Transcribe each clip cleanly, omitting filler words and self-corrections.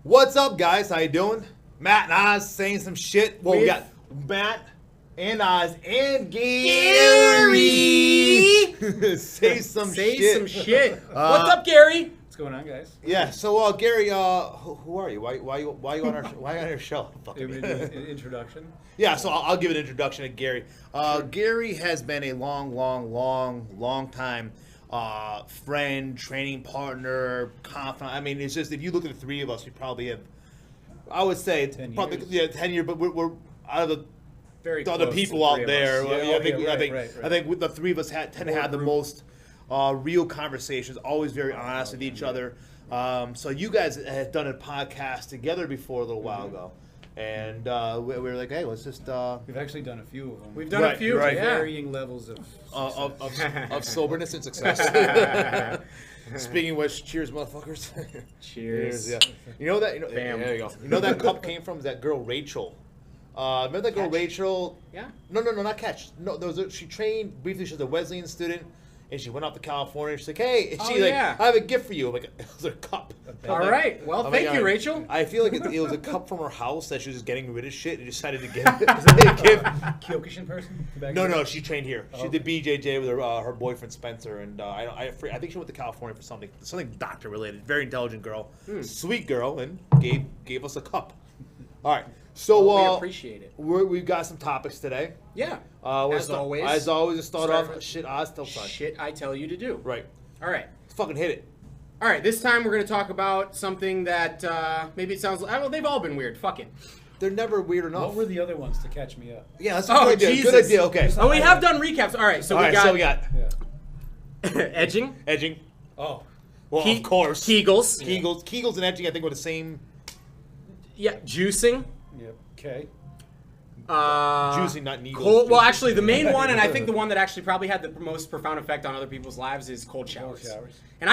What's up, guys? How you doing? Matt and Oz saying some shit. Well, we got Matt and Oz and Gary. Say some shit. What's up, Gary? What's going on, guys? Yeah. So, Gary, who are you? Why you on our show? Introduction. Yeah. So I'll give an introduction to Gary. Gary has been a long time friend, training partner, confidant. I mean, it's just if you look at the three of us, we probably have. I would say 10 probably years. 10 years, but we're out of the Very other close, people the out three of there. us. I think the three of us tend to have the most real conversations, always very honest with each other. So you guys had done a podcast together before a little while ago, and we were like, hey, let's just. We've actually done a few of them. We've done a few, right. yeah. Varying levels of soberness and success. Speaking of which, cheers, motherfuckers. Cheers. Yeah. You know that? Bam. There you go. You know that cup came from that girl Rachel. Remember that girl Catch? Rachel? Yeah. No, not Catch. No, she trained briefly. She was a Wesleyan student, and she went off to California. She's like, hey, and she's like, yeah. I have a gift for you. I'm like, it was a cup. All right. Well, thank you, Rachel. I feel like it was a cup from her house that she was just getting rid of shit and decided to give. Kyokushin person? No, she trained here. Oh, She did BJJ with her boyfriend Spencer, and I think she went to California for something doctor related. Very intelligent girl, sweet girl, and gave us a cup. All right, so we appreciate it. We've got some topics today. Yeah. As always, to start off, shit Oz tell son. Shit I tell you to do. Right. All right. Let's fucking hit it. All right. This time we're going to talk about something that maybe it sounds like, well, they've all been weird. Fuck it. They're never weird enough. What were the other ones to catch me up? Yeah, that's a good idea. Jesus. Good idea. Okay. Oh, we have done recaps. All right. So we got Yeah. edging. Edging. Oh. Well, of course. Kegels. Kegels and edging, I think, were the same. Yeah. Juicing. Yep. Okay. Juicing, not needles. Well, actually, the main one, and I think the one that actually probably had the most profound effect on other people's lives is cold showers. And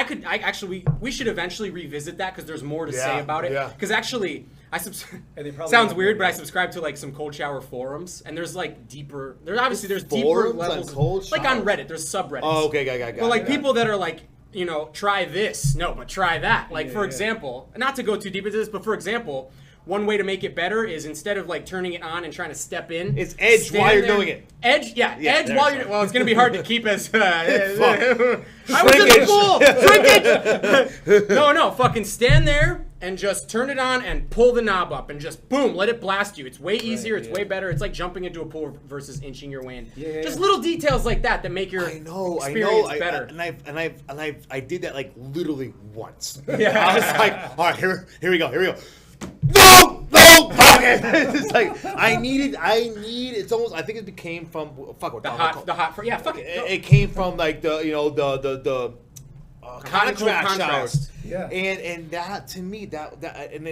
we should eventually revisit that because there's more to say about it. Yeah. Because actually, They probably sounds have weird, more. but I subscribe to like some cold shower forums, and there's like deeper. There's deeper Forums on levels. cold Like on showers? Reddit, there's subreddits. Oh, okay, got But like it. people that are like, you know, try this. No, but try that. Like, Yeah, for yeah. example, not to go too deep into this, but for example, one way to make it better is instead of like turning it on and trying to step in, It's edge stand while you're there- doing it. Edge, yeah, edge there while it you're. is. Well, it's gonna be hard to keep as. I was Shrinkage. in school. Shrinkage. No, fucking stand there and just turn it on and pull the knob up and just boom, let it blast you. It's way easier. It's way better. It's like jumping into a pool versus inching your way in. Yeah. Just little details like that that make your experience better. I did that like literally once. Yeah. I was like, all right, here we go. No, it's like I need. It's almost. I think it became from The hot. Yeah, fuck it. No. It came from like the contrast showers. Yeah. And that to me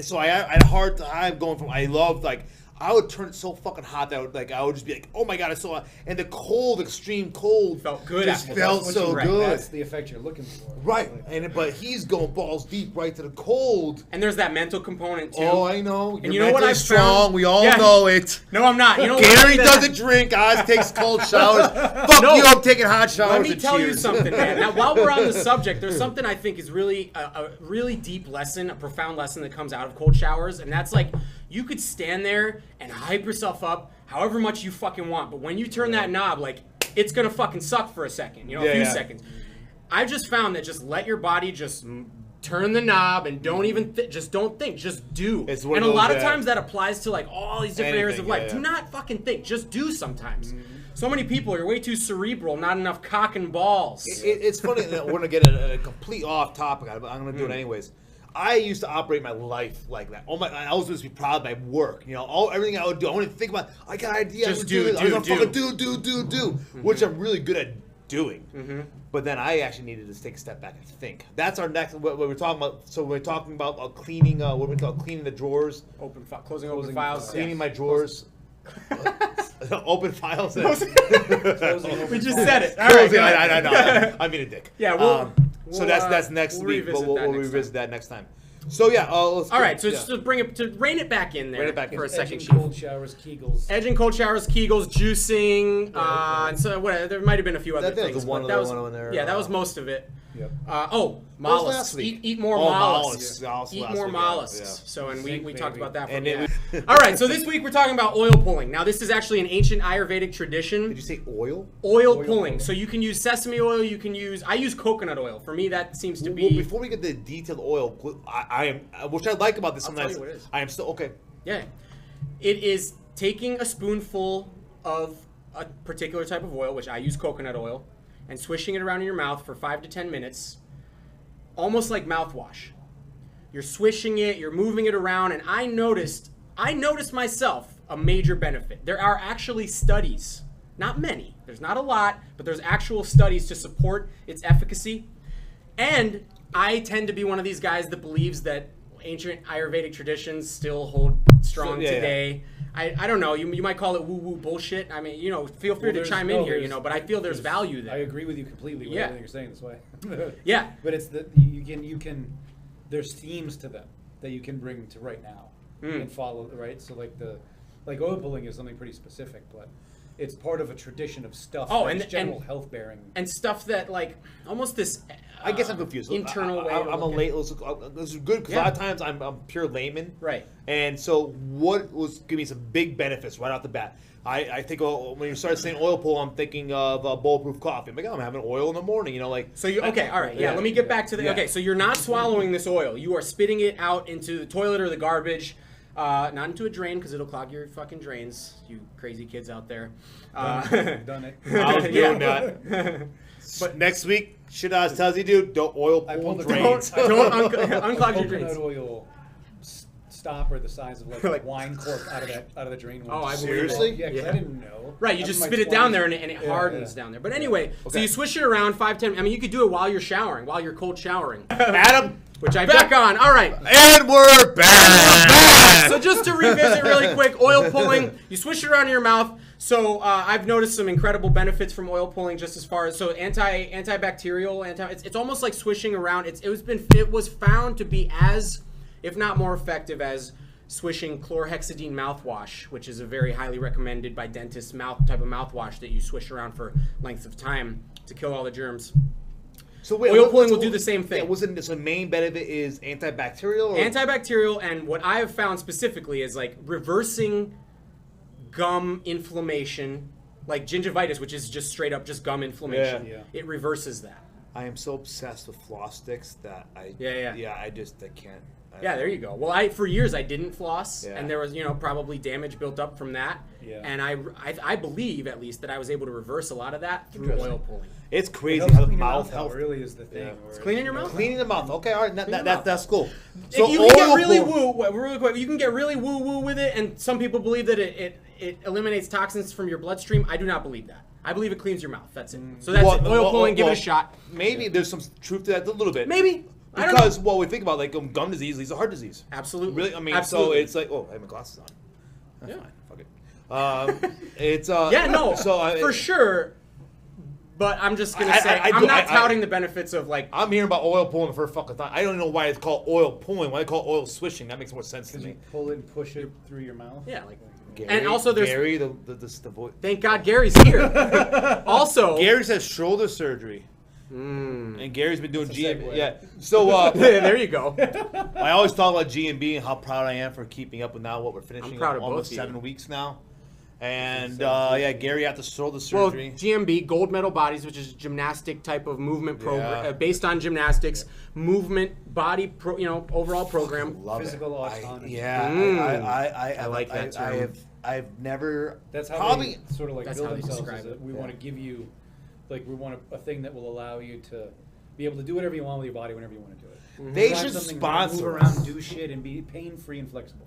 so I had a hard time going from I loved like I would turn it so fucking hot that I would just be like, oh my god, I saw it. And the cold, extreme cold Felt good just after felt That's so what good. That's the effect you're looking for. Right. But he's going balls deep right to the cold. And there's that mental component too. Oh, I know. And You're you know what mentally I've strong. found? We all Yeah. know it. No, I'm not. You know Gary what? doesn't drink. Oz takes cold showers. Fuck No. you, I'm taking hot showers. Let me and tell you cheers. something, man. Now, while we're on the subject, there's something I think is really a really deep lesson, a profound lesson that comes out of cold showers, and that's like you could stand there and hype yourself up however much you fucking want, but when you turn that knob, like it's gonna fucking suck for a second, a few seconds. I've just found that just let your body just turn the knob and don't even just don't think, just do. It's one and of a lot those, of times that applies to like all these different areas of Anything, life. yeah. Do not fucking think, just do sometimes. So many people are way too cerebral, not enough cock and balls. It's funny that we're gonna get a complete off topic, but I'm gonna do it anyways. I used to operate my life like that. I was supposed to be proud of my work. Everything I would do. I wouldn't think about. I got an idea. Just I'm do, gonna do this. do, I'm gonna fucking do, which I'm really good at doing. But then I actually needed to take a step back and think. That's our next. What we're talking about. So we're talking about cleaning. What we call cleaning the drawers. Closing open files. Cleaning my drawers. Open files. We just said it. All right, I know. I'm being a dick. Yeah. So that's next we'll week. revisit We'll that next revisit that next time. So yeah. Let's All right. So just to rein it back in there Rein it back in. for a second, Edging, Chief. cold showers, Kegels. Edging, cold showers, Kegels, juicing, and so there might have been a few other That was things. one but other that was one in there. Yeah, that was most of it. Yep. Mollusks. last week? Eat more Oh, mollusks. mollusks. Eat last more week, yeah. mollusks. Yeah. So, and Zinc, we talked baby. about that. And All right, so this week we're talking about oil pulling. Now, this is actually an ancient Ayurvedic tradition. Did you say oil? Oil pulling. So you can use sesame oil. I use coconut oil. For me, that seems to be. Well, before we get the detailed oil, which I like about this I'll sometimes. tell you what it is. I am still okay. Yeah. It is taking a spoonful of a particular type of oil, which I use coconut oil, and swishing it around in your mouth for 5 to 10 minutes, almost like mouthwash. You're swishing it, you're moving it around, and I noticed myself a major benefit. There are actually studies, not many, there's not a lot, but there's actual studies to support its efficacy. And I tend to be one of these guys that believes that ancient Ayurvedic traditions still hold strong today. I don't know. You might call it woo-woo bullshit. I mean, feel free to chime in here, but I feel there's value there. I agree with you completely with everything you're saying this way. Yeah. But it's that you can there's themes to them that you can bring to right now and follow, right? So like oil pulling is something pretty specific, but it's part of a tradition of stuff. And general health bearing and stuff that like almost this. I guess I'm confused. Internal way. I'm a late. This is good because a lot of times I'm pure layman. Right. And so what was giving me some big benefits right off the bat? I think when you start saying oil pull, I'm thinking of bulletproof coffee. I'm like, I'm having oil in the morning, So you all right? Yeah. Let me get back to the. Okay, so you're not swallowing this oil. You are spitting it out into the toilet or the garbage. Not into a drain because it'll clog your fucking drains. You crazy kids out there. done it. I was doing that. But next week, Shihan tells you, dude, don't oil pull drains. Don't unclog your drains. Coconut oil stopper the size of like a wine cork out of the drain. Oh, I believe Seriously? it. Yeah, because I didn't know. Right, you just spit it down there and it hardens down there. But anyway, so you swish it around 5-10. I mean, you could do it while you're showering, while you're cold showering. Adam, which I back on. All right. And we're back. So just to revisit really quick, oil pulling, you swish it around in your mouth. So I've noticed some incredible benefits from oil pulling, just as far as antibacterial, it's almost like swishing around. It was found to be as, if not more effective as swishing chlorhexidine mouthwash, which is a very highly recommended by dentists type of mouthwash that you swish around for lengths of time to kill all the germs. So wait, oil pulling will do the same thing. Yeah, so the main benefit is antibacterial? Antibacterial, and what I have found specifically is like reversing gum inflammation, like gingivitis, which is just straight up just gum inflammation. Yeah. It reverses that. I am so obsessed with floss sticks that I can't. Yeah, there you go. Well, for years I didn't floss, Yeah. and there was probably damage built up from that. Yeah. And I believe at least that I was able to reverse a lot of that through oil pulling. It's crazy It helps how the clean your mouth out, health. really is the thing. Yeah. where It's cleaning your mouth. Cleaning the mouth. Okay, all right, your mouth. that's cool. So You can get really pull- really quick. You can get really woo with it, and some people believe that it eliminates toxins from your bloodstream. I do not believe that. I believe it cleans your mouth. That's it. So that's it. Oil pulling. Give it a shot. Maybe there's some truth to that, a little bit. Maybe. Because we think about like gum disease leads to heart disease. Absolutely. Really, I mean, Absolutely. so it's like, I have my glasses on. That's fine. Fuck it. It's for sure. But I'm just gonna say I'm not touting the benefits of like. I'm hearing about oil pulling for fucking time. I don't know why it's called oil pulling. Why they call it oil swishing? That makes more sense to Because me. you pull it and push it through your mouth. Yeah, like. Gary, And also there's Gary, the voice. Thank God Gary's here. Also, Gary's had shoulder surgery. And Gary's been doing segue. Yeah. So there you go. I always talk about G&B and how proud I am for keeping up with now what we're finishing. I'm proud of almost both of you. 7 weeks now. And Gary had the shoulder Well, surgery. GMB, Gold Medal Bodies, which is a gymnastic type of movement program, Yeah. Based on gymnastics, movement, body, overall program. Love Physical it. autonomy. I like that term. I've never. That's how probably they sort of like That's build how they themselves. describe Is that it. we want to give you, like we want a thing that will allow you to be able to do whatever you want with your body whenever you want to do it. They We want should something where you sponsor move around, do shit, and be pain-free and flexible.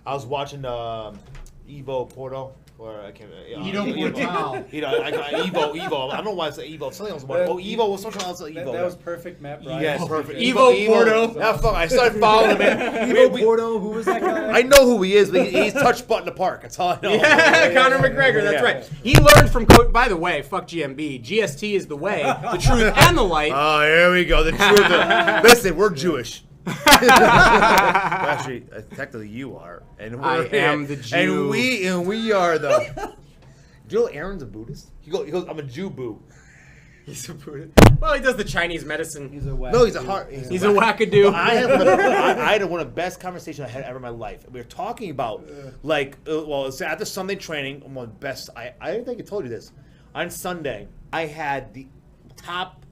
I was watching Evo Porto. Or I can't. Evo Portal. Evo. I don't know why I said Evo. Something else. Evo was something else. Evo. That was perfect, Matt Bryan. Yes, perfect. Evo Porto. That's fun. I started following him. Evo Porto, who was that guy? I know who he is, but he's touch button the park. That's all I know. Yeah, Conor McGregor. That's right. He learned from by the way, fuck GMB. GST is the way, the truth, and the light. Oh, here we go. The truth. Listen, we're Jewish. Actually, technically, you are, and I am the Jew. and we are the. Do you know Aaron's a Buddhist? He goes, I'm a Jew boo. He's a Buddhist. Well, he does the Chinese medicine. He's a whack. No, he's a heart. He's a wackadoo. I had one of the best conversations I had ever in my life. We were talking about it's after Sunday training. One of the best. I think I told you this. On Sunday, I had the top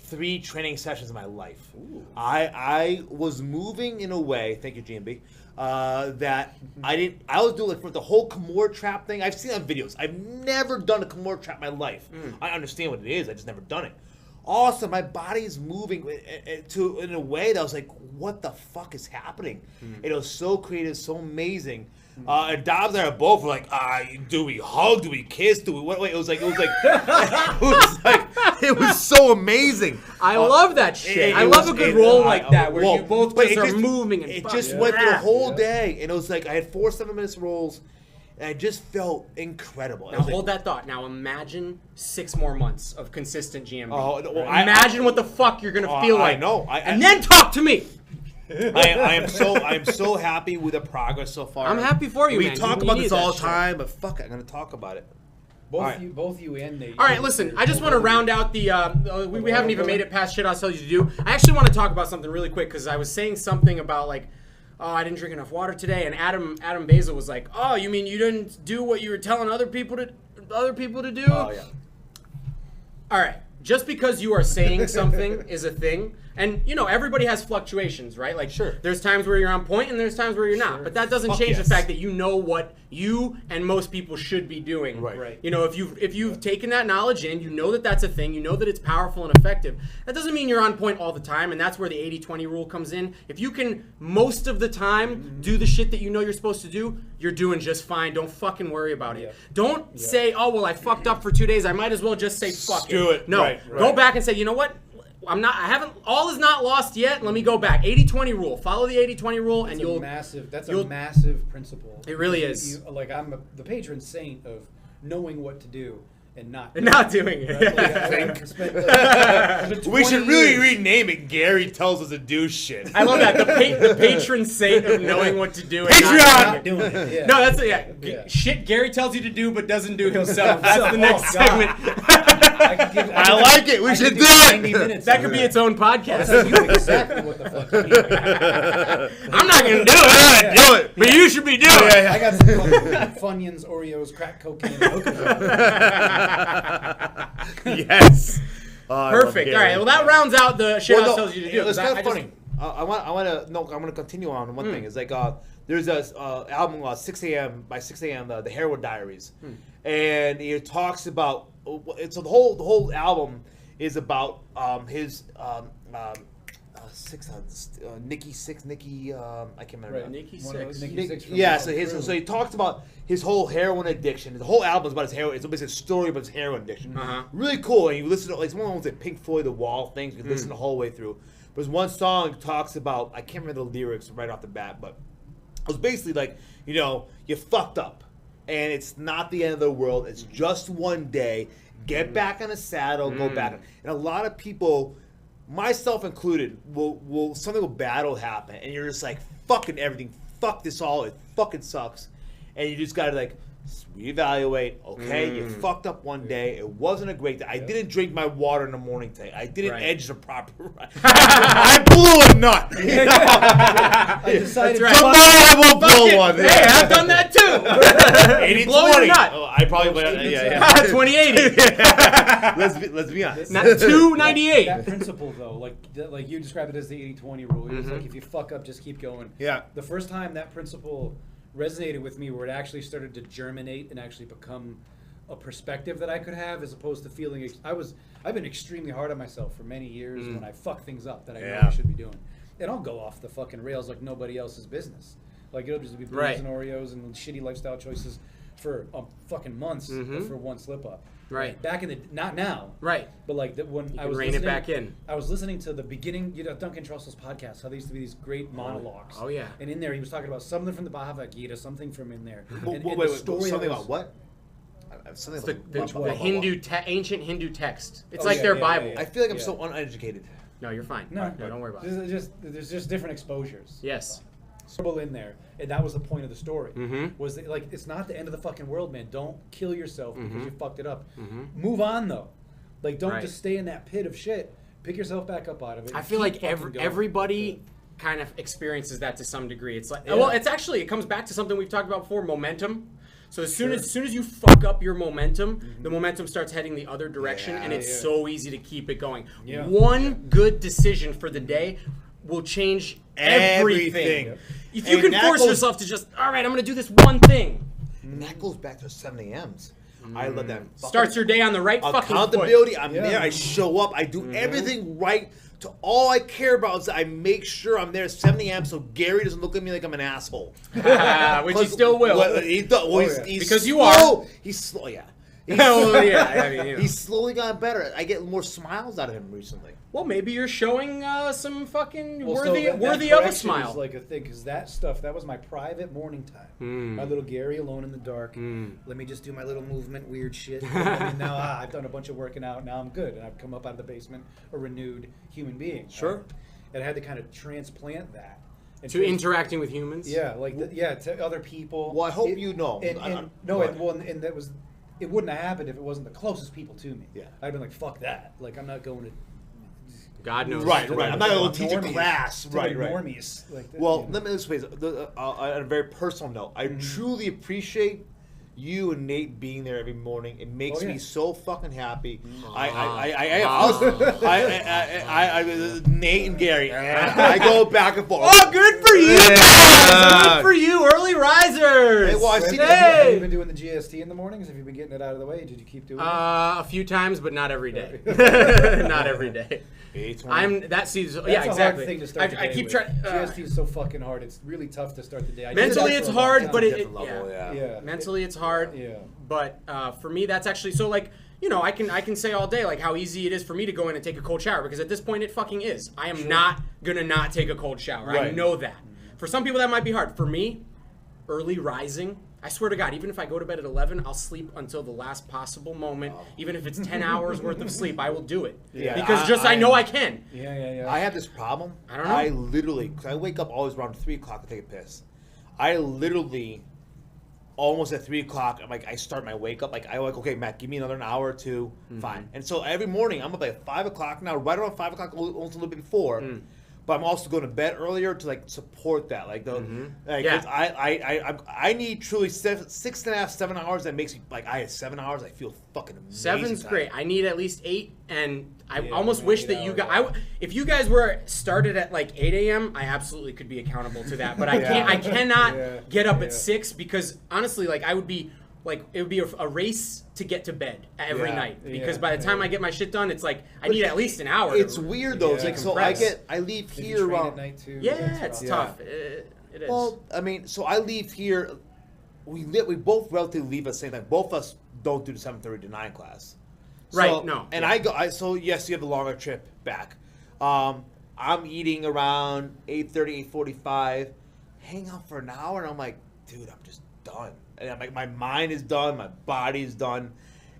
3 training sessions of my life. I was moving in a way. Thank you, GMB. That I was doing like for the whole Kimura trap thing. I've seen it on videos. I've never done a Kimura trap in my life. I understand what it is. I just never done it. Also, my body is moving in a way that I was like, what the fuck is happening? It was so creative, so amazing. And Dobbs and I both were like, do we hug? Do we kiss? Do we what? Wait, it was like it was so amazing. I love that shit. I love a good role like that where you both just are moving and it just went through the whole day, and it was like I had 4 7-minute rolls, and I just felt incredible. Now hold that thought. Now imagine 6 more months of consistent GMB. Oh, well, imagine what the fuck you're gonna feel like. I know. And then talk to me. I am so happy with the progress so far. I'm happy for you, We man. talk You about needed this all that the time, but fuck it, I'm gonna talk about it. Both you and Nate. All right, listen. I just want to round out the. We haven't even made it past shit I'll tell you to do. I actually want to talk about something really quick because I was saying something about like, oh, I didn't drink enough water today, and Adam Basil was like, oh, you mean you didn't do what you were telling other people to do? Oh yeah. All right. Just because you are saying something is a thing, and everybody has fluctuations, right? Like, sure, there's times where you're on point and there's times where you're not, but that doesn't change the fact that you know what you and most people should be doing. Right. If you've taken that knowledge in, you know that that's a thing, you know that it's powerful and effective. That doesn't mean you're on point all the time, and that's where the 80-20 rule comes in. If you can most of the time do the shit that you know you're supposed to do, you're doing just fine. Don't fucking worry about it. Yeah. Don't say, oh well, I fucked up for 2 days. I might as well just say fuck Do it. No. Right. Go back and say, you know what? All is not lost yet. Let me go back. 80-20 rule. Follow the 80-20 rule and you'll... That's a massive principle. It really is. I'm the patron saint of knowing what to do and not doing it. Right? We should really rename it. Gary tells us to do shit. I love that. The patron saint of knowing what to do and not doing it. Yeah. No, that's shit Gary tells you to do but doesn't do himself. That's the next segment. I like it. We should do it. That could be its own podcast. You know exactly what the fuck you mean. I'm not going to do it. Do it. But you should be doing it. I got some Funyuns, Oreos, crack cocaine, and hookahs. Yes. Perfect. All right. Well, that rounds out the shit I tells you to do. It's kind of funny. I want to continue on one thing. It's like there's a album 6 a.m. by 6 a.m. The Heroin Diaries, and it talks about so the whole album is about his Nikki I can't remember. Right. Nikki Sixx. Yeah, So he talks about his whole heroin addiction. The whole album is about his heroin. It's basically a story about his heroin addiction. Really cool. And you listen to it's one of those like Pink Floyd, The Wall things. You can listen the whole way through. But there's one song that talks about, I can't remember the lyrics right off the bat, but it was basically like, you fucked up, and it's not the end of the world. It's just one day. Get back on the saddle, go back. And a lot of people, myself included, will something bad will happen, and you're just like, fucking everything, fuck this all, it fucking sucks, and you just gotta like reevaluate. Okay, you fucked up one day. It wasn't a great day. I didn't drink my water in the morning today. I didn't edge the proper. I blew a nut. I decided tomorrow I won't blow one. Hey, I've done that too. 80-20. Oh, I probably went. 2080. Let's be honest. Not 298. That principle though, like you described it as the 80-20 rule. It's like if you fuck up, just keep going. Yeah. The first time that principle resonated with me, where it actually started to germinate and actually become a perspective that I could have, as opposed to feeling. I've been extremely hard on myself for many years when I fuck things up that I know I should be doing, and I'll go off the fucking rails like nobody else's business. Like it'll just be booze and Oreos and shitty lifestyle choices for fucking months for one slip up. Right. Back in the not now. Right. But like when I was rein it back in. I was listening to the beginning, Duncan Trussell's podcast, how there used to be these great monologues. Oh yeah. And in there he was talking about something from the Bhagavad Gita, something from in there. Wait, something about what? Something the Hindu ancient Hindu text. It's like their Bible. I feel like I'm so uneducated. No, you're fine. No, don't worry about it. There's just different exposures. Yes. In there, and that was the point of the story. Was that, like, it's not the end of the fucking world, man. Don't kill yourself because you fucked it up. Move on though. Like, don't just stay in that pit of shit. Pick yourself back up out of it. I feel like everybody kind of experiences that to some degree. It's like, well, it's actually, it comes back to something we've talked about before, momentum. So as soon as you fuck up your momentum, the momentum starts heading the other direction, and it's so easy to keep it going. One good decision for the day will change everything. If you can force yourself to just, all right, I'm going to do this one thing. And that goes back to 7 a.m.s. I love that. Starts your day on the right fucking foot. Accountability. I'm there. I show up. I do everything right. To all I care about is I make sure I'm there at 7 a.m. so Gary doesn't look at me like I'm an asshole. Which he still will. He's because slow. you are. He's slow, yeah. He's slowly gotten better. I get more smiles out of him recently. Well, maybe you're showing some fucking worthy that of a correction smile. is like a thing, because that stuff, that was my private morning time. My little Gary alone in the dark. Let me just do my little movement, weird shit. And now I've done a bunch of working out. Now I'm good, and I've come up out of the basement a renewed human being. Sure. And I had to kind of transplant that. To interacting with humans? Yeah, to other people. Well, I hope you know. And that was... It wouldn't have happened if it wasn't the closest people to me. Yeah. I'd been like, fuck that. Like, I'm not going to... God knows. Right. I'm not going to teach a class. Normies. Like that, well, let me explain. On a very personal note, I truly appreciate you and Nate being there every morning. It makes me so fucking happy. Nate and Gary, I go back and forth. Oh, good for you guys! Good for you, early risers. Hey, well, I see. Have you been doing the GST in the mornings? Have you been getting it out of the way? Did you keep doing it? A few times, but not every day. Not every day. That season. Yeah, exactly. That's a hard thing to start the day I keep with. trying. GST is so fucking hard. It's really tough to start the day. Mentally, it's hard, but mentally, it's hard. Yeah. But for me, that's actually so like. You know, I can say all day like how easy it is for me to go in and take a cold shower, because at this point it fucking is. I am not gonna not take a cold shower. Right. I know that. For some people that might be hard. For me, early rising, I swear to God, even if I go to bed at 11, I'll sleep until the last possible moment. Even if it's 10 hours worth of sleep, I will do it. Yeah. Because I know I can. Yeah. I have this problem. I don't know. I literally, because I wake up always around 3 o'clock to take a piss. I literally... almost at 3 o'clock, I'm like, I start my wake up. Like, I'm like, okay, Matt, give me another hour or two. Fine. And so every morning, I'm up at 5 o'clock now, right around 5 o'clock, almost a little bit before. But I'm also going to bed earlier to like support that. Like, I need truly 6.5, 7 hours. That makes me like, I have 7 hours. I feel fucking amazing. 7's great. I need at least 8, and I almost wish that you guys. If you guys were started at like 8 a.m., I absolutely could be accountable to that. But I can't. I cannot get up at 6 because honestly, like I would be. Like, it would be a race to get to bed every night. Because by the time I get my shit done, it's like, I need at least an hour. It's weird, though. It's like, so I leave here around... at night, too. Yeah, it's tough. It is. Well, I mean, so I leave here... We both relatively leave at the same time. Both of us don't do the 7:30 to 9 class. Right, no. And so yes, you have the longer trip back. I'm eating around 8:30, 8:45. Hang out for an hour, and I'm like, dude, I'm just done. And I'm like, my mind is done, my body is done,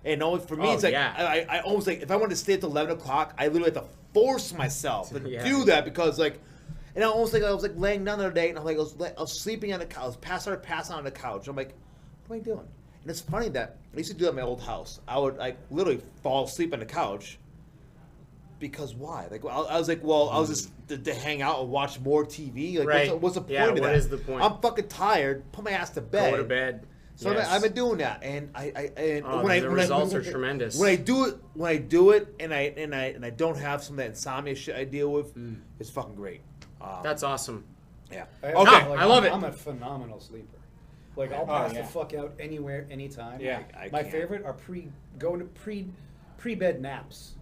and for me, it's like I almost like if I wanted to stay at 11 o'clock, I literally have to force myself to do that because like, and I was like laying down the other day, and I was sleeping on the couch, I was passing out on the couch. I'm like, what am I doing? And it's funny that I used to do that at my old house. I would like literally fall asleep on the couch. Because why? Like I was like, well, I was just to hang out and watch more TV. Like, what's the point of that? What is the point? I'm fucking tired. Put my ass to bed. Go to bed. So I've been doing that, and the results are tremendous. When I do it, and I don't have some of that insomnia shit I deal with, it's fucking great. That's awesome. Yeah. I love it. I'm a phenomenal sleeper. Like I'll pass the fuck out anywhere, anytime. Yeah. My favorite are pre-bed naps.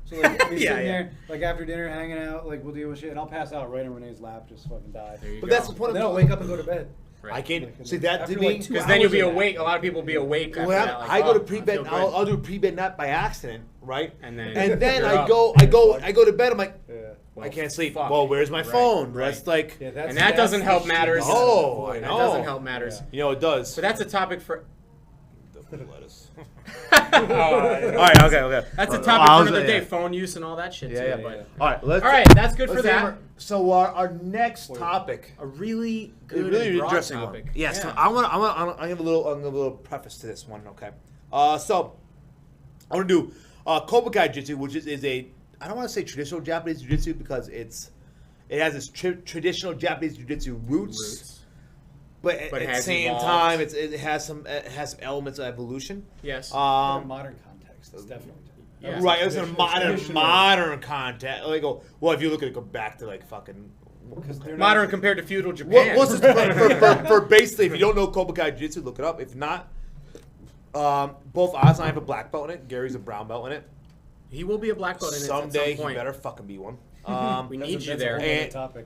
So like we'll be sitting there, like after dinner, hanging out, like we'll deal with shit, and I'll pass out right in Renee's lap, just fucking die. But that's the point. Then I'll wake up and go to bed. Right. I can't see that to me because then you'll be awake. A lot of people will be awake. After that, like, I go to pre-bed. I'll do a pre-bed nap by accident, right? And then I go to bed. I'm like, I can't sleep. Fuck. Well, where's my phone? Right. That's like, and that doesn't help matters. Oh, I know. That doesn't help matters. You know it does. But that's a topic for. Lettuce. All right, okay. That's a topic for another day. Phone use and all that shit. Yeah. But. All right, that's good for that. So our next topic, a really good, really broad interesting topic. one. Yes, yeah. So I have a little preface to this one. Okay, so I want to do Kobukai Jiu-Jitsu, which is a, I don't want to say traditional Japanese Jiu-Jitsu because it has its traditional Japanese Jiu-Jitsu roots. But at the same time, it has some elements of evolution. Yes. In a modern context, it's definitely. Yeah. Right, it was in a modern context. Like, well, if you look at it, go back to like fucking modern compared to feudal Japan. For basically, if you don't know Kobukai Jiu-Jitsu, look it up. If not, both Oz and I have a black belt in it. Gary's a brown belt in it. He will be a black belt in it Someday. at some point. He better fucking be one. We need you there.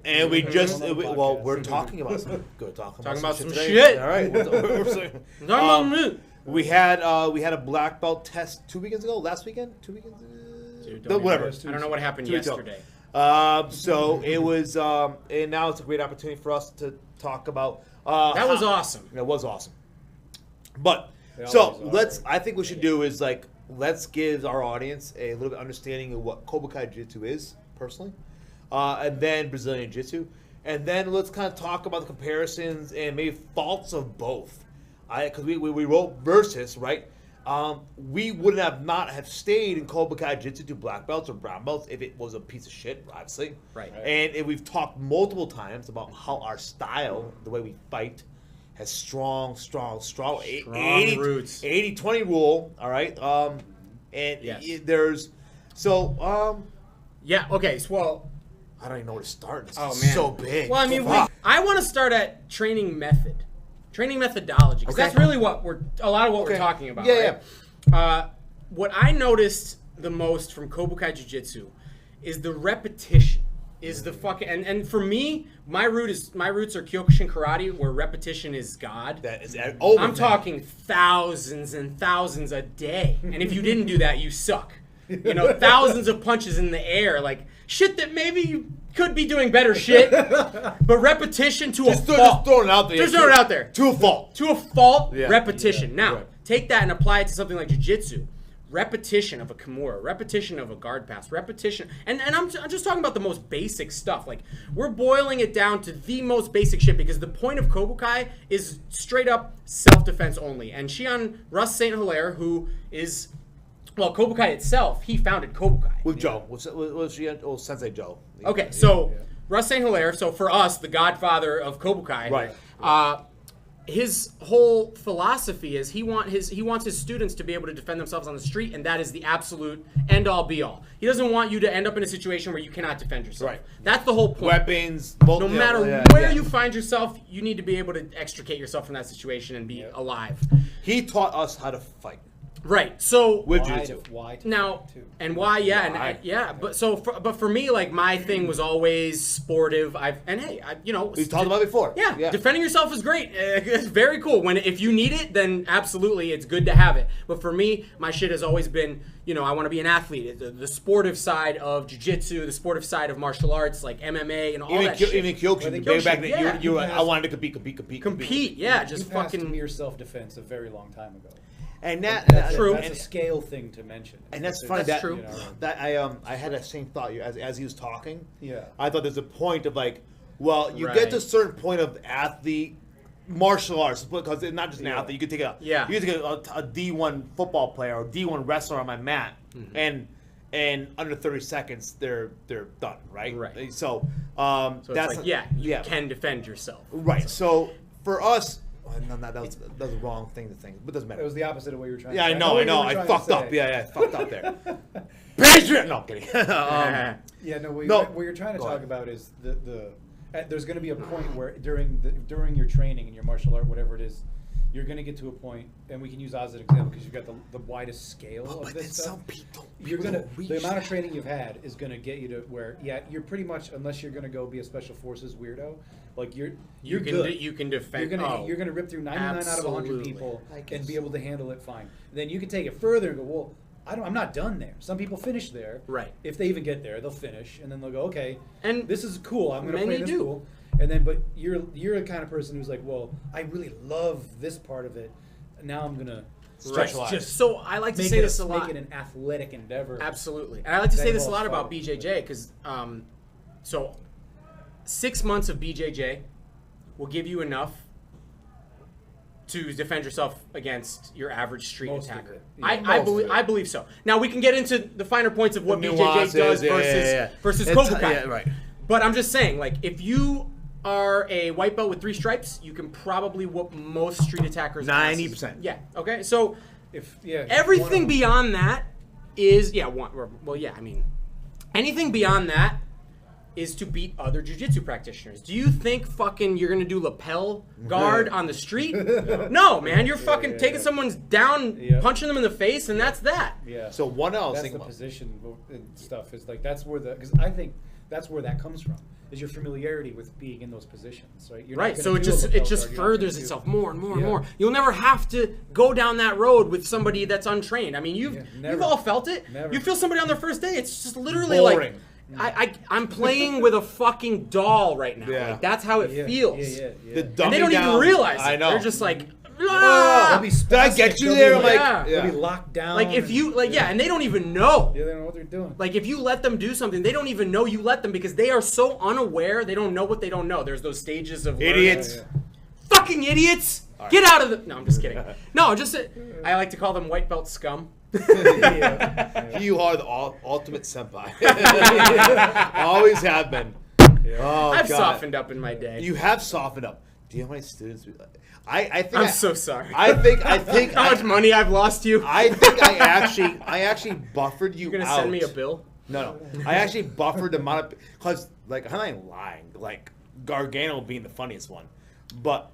And we just we're talking about some good talking about some shit. All right. We had a black belt test 2 weekends ago. Last weekend, 2 weekends. Dude, whatever. I don't know what happened yesterday. So it was, and now it's a great opportunity for us to talk about. That was awesome. It was awesome. But so I think what we should do is like let's give our audience a little bit of understanding of what Kobukai Jiu-Jitsu is personally, and then Brazilian Jiu-Jitsu, and then let's kind of talk about the comparisons and maybe faults of both. Because we wrote versus, right? We would not have stayed in Kobukai Jiu-Jitsu to black belts or brown belts if it was a piece of shit, obviously. Right. And we've talked multiple times about how our style, the way we fight, has strong 80 roots. 80-20 rule, all right? There's... So, yeah, okay, so, well... I don't even know where to start. It's man. so big. Well, I mean, I want to start at training method. Training methodology, because that's really what we're talking about. Yeah. What I noticed the most from Kobukai Jiu-Jitsu is the repetition. Is the fucking and for me, my roots are Kyokushin Karate, where repetition is God. That is I'm talking thousands and thousands a day, and if you didn't do that, you suck. You know, thousands of punches in the air, like shit that maybe you could be doing better shit, but repetition to a fault. Just throwing it out there. Just throwing it out there. To a fault. To a fault, Yeah. repetition. Yeah. Now, take that and apply it to something like Jiu-Jitsu. Repetition of a Kimura, repetition of a guard pass, repetition. And I'm just talking about the most basic stuff. Like, we're boiling it down to the most basic shit because the point of Kobukai is straight up self-defense only. And Russ St. Hilaire, who is... Well, Kobukai itself, he founded Kobukai. With Joe. With Sensei Joe. Okay, so Russ St. Hilaire, so for us, the godfather of Kobukai, right. His whole philosophy is he wants his students to be able to defend themselves on the street, and that is the absolute end-all, be-all. He doesn't want you to end up in a situation where you cannot defend yourself. Right. That's the whole point. Weapons. No matter where you find yourself, you need to be able to extricate yourself from that situation and be alive. He taught us how to fight. Right. So with Jiu-Jitsu. But for me, like my thing was always sportive. We talked about it before. Yeah, defending yourself is great. It's very cool. If you need it, then absolutely, it's good to have it. But for me, my shit has always been, I want to be an athlete. The sportive side of Jiu-Jitsu, the sportive side of martial arts, like MMA and all that shit. Even Kyokushin. Back then, I wanted to compete. Compete, yeah. Just you fucking mere self-defense a very long time ago. And that's true. That's a scale thing to mention. And that's funny. That's true. I had that same thought as he was talking. Yeah. I thought there's a point of like, well, you get to a certain point of athlete martial arts because it's not just an athlete. You could take a D1 football player or D1 wrestler on my mat, and under 30 seconds they're done. Right. So that's like, you can defend yourself. Right. So for us. No, that was the wrong thing to think, but it doesn't matter. It was the opposite of what you were trying to say. I know. I fucked up. I fucked up there. Patriot! No, I'm kidding. What you're trying to talk about is there's going to be a point where during your training in your martial art, whatever it is, you're going to get to a point, and we can use Oz as an example because you've got the widest scale of this stuff. The amount of training you've had is going to get you to where, you're pretty much, unless you're going to go be a special forces weirdo, like you're good. You can defend. You're gonna rip through 99 out of 100 people and be able to handle it fine. Then you can take it further and go, well, I'm not done there. Some people finish there. Right. If they even get there, they'll finish, and then they'll go, okay, and this is cool. I'm gonna play this cool. And then, but you're the kind of person who's like, well, I really love this part of it. Now I'm gonna specialize. So I like to say this a lot. Make it an athletic endeavor. Absolutely, and I like to say this a lot about BJJ because, 6 months of BJJ will give you enough to defend yourself against your average street Most of attacker. it. Yeah. I believe so. Now we can get into the finer points of what The BJJ nuances, does yeah. versus It's- Kobukai. yeah, right. But I'm just saying, like, if you are a white belt with 3 stripes, you can probably whoop most street attackers. 90%. Yeah. Okay. So everything one beyond that is anything beyond that is to beat other jiu-jitsu practitioners. Do you think fucking you're gonna do lapel guard on the street? No, man. You're fucking taking someone's down, punching them in the face, and that's that. Yeah. So one else. That's the position and stuff is like because I think that's where that comes from is your familiarity with being in those positions, right? You're not Right. gonna So do a lapel it just guard, you're not furthers gonna itself do- more and more and Yeah. more. You'll never have to go down that road with somebody that's untrained. I mean, you've never. all felt it. Never. You feel somebody on their first day. It's just literally Boring. like I'm playing with a fucking doll right now. Yeah. Like that's how it feels. Yeah. The And they dumbing don't even down- realize it. I know. They're just like, They'll ah! be Did I get spastic, you they'll there? be I'm like, Yeah. They'll be locked down. Like if you and- and they don't even know. Yeah, they don't know what they're doing. Like if you let them do something, they don't even know you let them because they are so unaware. They don't know what they don't know. There's those stages of learning. Idiots. Fucking idiots! Get out of the. No, I'm just kidding. No, just I like to call them white belt scum. You are the ultimate senpai. Always have been. Oh, I've God. softened up in my day. You have softened up. Do you know how many students? I think I'm so sorry. I think How much money I've lost you? I think I actually buffered you. You're gonna out. send me a bill? No. I actually buffered the amount of because I'm not even lying. Like Gargano being the funniest one, but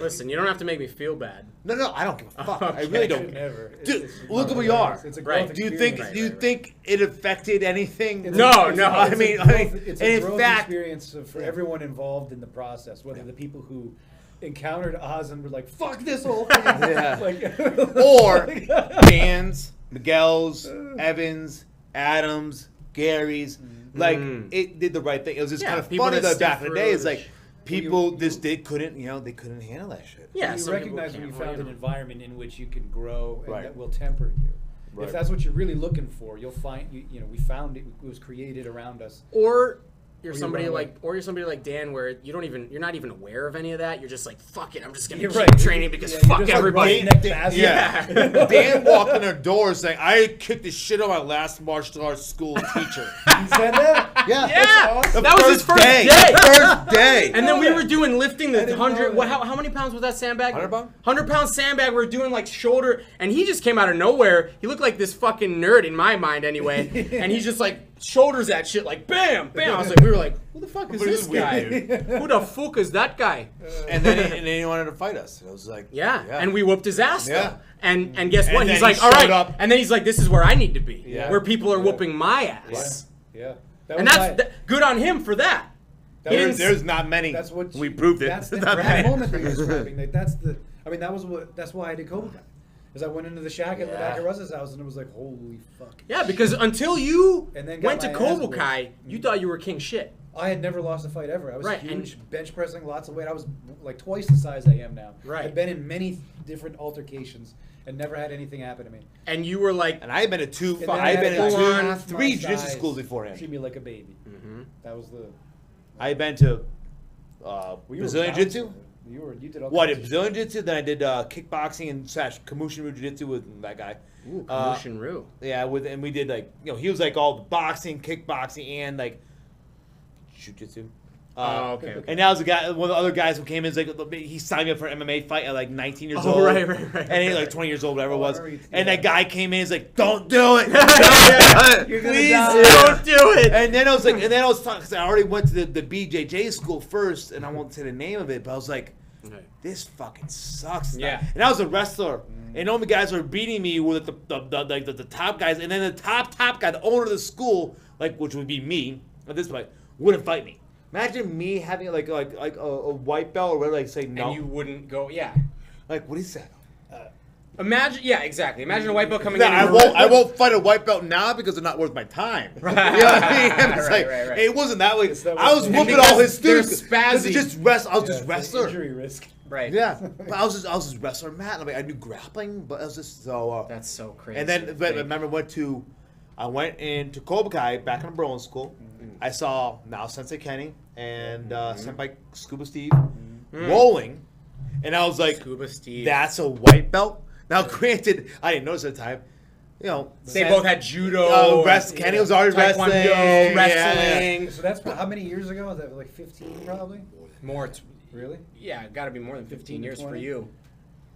Listen, you don't have to make me feel bad. no, I don't give a fuck. I Okay. really don't. Never. Dude, look at where you are. It's a Right. growth Do you think experience. do you think it affected anything? No. I mean, It's and a in growth fact, experience for everyone involved in the process, whether the people who encountered Oz and were like, "Fuck this whole thing," Yeah. like, or Dan's, Miguel's, Evans, Adams, Gary's, like it did the right thing. It was just Yeah, kind of people funny that though. stick Back in the day, it's through. like people they couldn't handle that shit. Yeah, you some people recognize when you can't, found an environment in which you can grow and Right. that will temper you. Right. If that's what you're really looking for, you'll find we found it was created around us. Or you're Or you somebody run away. you're somebody like Dan, where you're not even aware of any of that. You're just like, fuck it, I'm just gonna You're keep right. training because Yeah, you're fuck just like everybody. neck fast. Yeah. Dan walked in our door saying, "I kicked the shit out of my last martial arts school teacher." He said that? Yeah. Yeah, awesome. that was his first day. First day. And then we were doing lifting the didn't 100. know that. How many pounds was that sandbag? 100 pound? 100-pound sandbag. We were doing like shoulder, and he just came out of nowhere. He looked like this fucking nerd in my mind, anyway. And he's just like shoulders that shit, like bam, bam. I was like, we were like, who the fuck is What this is this guy? weird Who the fuck is that guy? and then he wanted to fight us. And I was like, Yeah. And we whooped his ass. Yeah. Though. And guess And what? then He's he like, all right. showed up. And then he's like, this is where I need to be, Yeah. where people are Yeah. whooping my ass. Yeah. And that's good on him for that. That He was- didn't- There's not many. That's what we proved it. That's the, Not that many. moment that you're describing. Like, that's why I did Kobukai. Because I went into the shack at the back of Russ's house and it was like, holy fuck. Yeah, because until you And then got went to my ass Kobukai, you thought you were king shit. I had never lost a fight ever. I was Right, huge, bench pressing lots of weight. I was like twice the size I am now. Right. I've been in many different altercations and never had anything happen to me. And you were like, And I had been to And then I've been had to guys half my 3 jiu-jitsu size schools beforehand. Treat me like a baby. mm-hmm. That was the. I've been to Well, you were Brazilian bouncing. jiu-jitsu. You did all Well, I kinds did of Brazilian jiu-jitsu, then I did kickboxing and / Kamushin jiu-jitsu with that guy. ooh, Kamushin Ryu. Yeah, and we did like, he was like all the boxing, kickboxing, and like jiu-jitsu. Okay. And now was a guy, one of the other guys who came in, is like, he signed me up for an MMA fight at like 19 years Oh, old. right. And he's like 20 years old, whatever it was. Yeah. And that guy came in, he's like, "Don't do it, You're gonna please die." Don't do it. And then I was like, talking because I already went to the BJJ school first, and I won't say the name of it, but I was like, this fucking sucks. Yeah. And I was a wrestler, and all the guys were beating me with the top guys, and then the top guy, the owner of the school, like which would be me at this point, wouldn't fight me. Imagine me having like a white belt or whatever, like say no. And you wouldn't go, yeah. Like what is that? Imagine, yeah, exactly. Imagine a white belt coming No, in. I won't fight a white belt now because they're not worth my time. You know what I mean? It's like, Right. It wasn't that way. that I was what- whooping because all his they're students. spazzy. I was just wrestler. Injury risk. Right. Yeah, but I was just wrestler, Matt. I mean, I knew grappling, but I was just so. That's so crazy. And then, but I remember I went into Kobukai back in Berlin school. I saw now Sensei Kenny and Senpai Scuba Steve rolling And I was like, Scuba Steve. that's a white belt? Now, granted, I didn't notice at the time. You know, They both had judo. Kenny was already Taekwondo, wrestling. wrestling. So that's how many years ago? Was that like 15 probably? More. Really? Yeah, got to be more than 15 years for 20? you.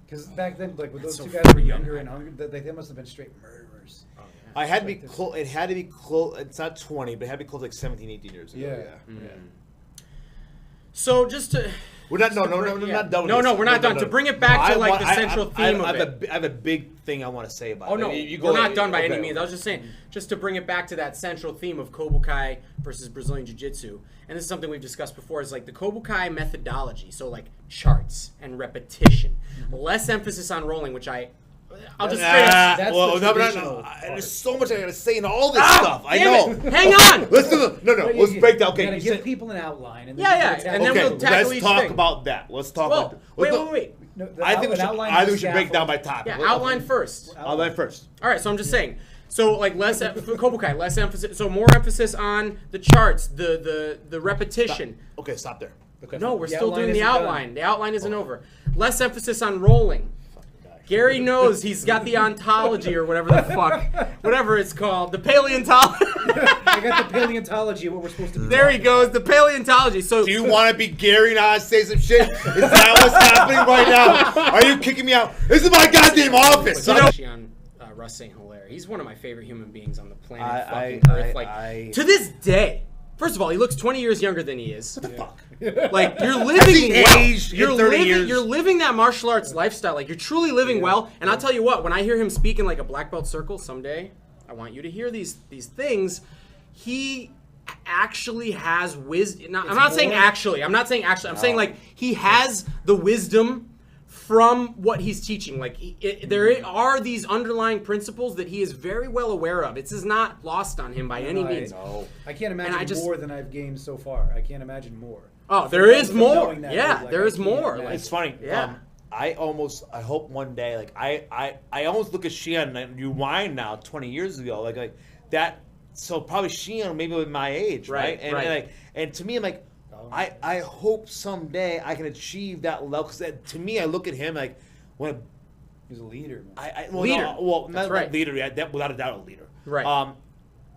Because back then, like with That's those so two guys were freaking younger young. and hungry, they must have been straight murderers. Oh, I had to be close. It had to be close. It's not 20, but it had to be close like 17, 18 years ago. Yeah. So just to... We're not. No, we're not done. No, with no, this. we're not done. To bring it back to like the central theme of it. I have a big thing I want to say about it. Oh no, we're not done by any means. I was just saying, just to bring it back to that central theme of Kobukai versus Brazilian Jiu-Jitsu, and this is something we've discussed before, is like the Kobukai methodology, so like charts and repetition, less emphasis on rolling, which I'll just straight up. That's Well, the no, traditional there's so much I gotta say in all this stuff. I know. Damn it. Hang on. Let's do the no. But Let's break down. You Okay, gotta you give said, people an outline. And then Yeah, you yeah, can and then okay. we'll tackle Let's each talk thing. about that. Let's talk. Well, about wait. No, I think we an should. outline I think we is should break down by scaffold. topic. Yeah, outline first. Outline first. All right, so I'm just saying. So like less for Kobukai, less emphasis. So more emphasis on the charts, the repetition. Okay, stop there. Okay. No, we're The still outline doing the isn't done. outline. The outline isn't over. Less emphasis on rolling. Gary knows he's got the ontology or whatever the fuck, whatever it's called, the paleontology. I got the paleontology of what we're supposed to be. There he goes, the paleontology. So Do you want to be Gary and I say some shit? Is that what's happening right now? Are you kicking me out? This is my goddamn office. you know, Shihan, Russ St. Hilaire, he's one of my favorite human beings on the planet fucking Earth. Like to this day. First of all, he looks 20 years younger than he is. What the fuck? Like you're living well. aged in 30 years? You're living that martial arts lifestyle. Like you're truly living well. And I'll tell you what, when I hear him speak in like a black belt circle someday, I want you to hear these things. He actually has wisdom. I'm not saying actually. I'm saying like he has the wisdom from what he's teaching. Like there are these underlying principles that he is very well aware of. This is not lost on him by any means. I can't imagine more than I've gained so far. I can't imagine more. Oh, there is more. That, Yeah, like, there is I can't more. imagine. Like, It's funny. Yeah. I hope one day, like I almost look at Shihan and rewind now 20 years ago, like that. So probably Shihan maybe with my age, right? And to me, I'm like, I hope someday I can achieve that level. Because to me, I look at him like when He's a leader. Leader. Not right. leader. Yeah, without a doubt, a leader. Right.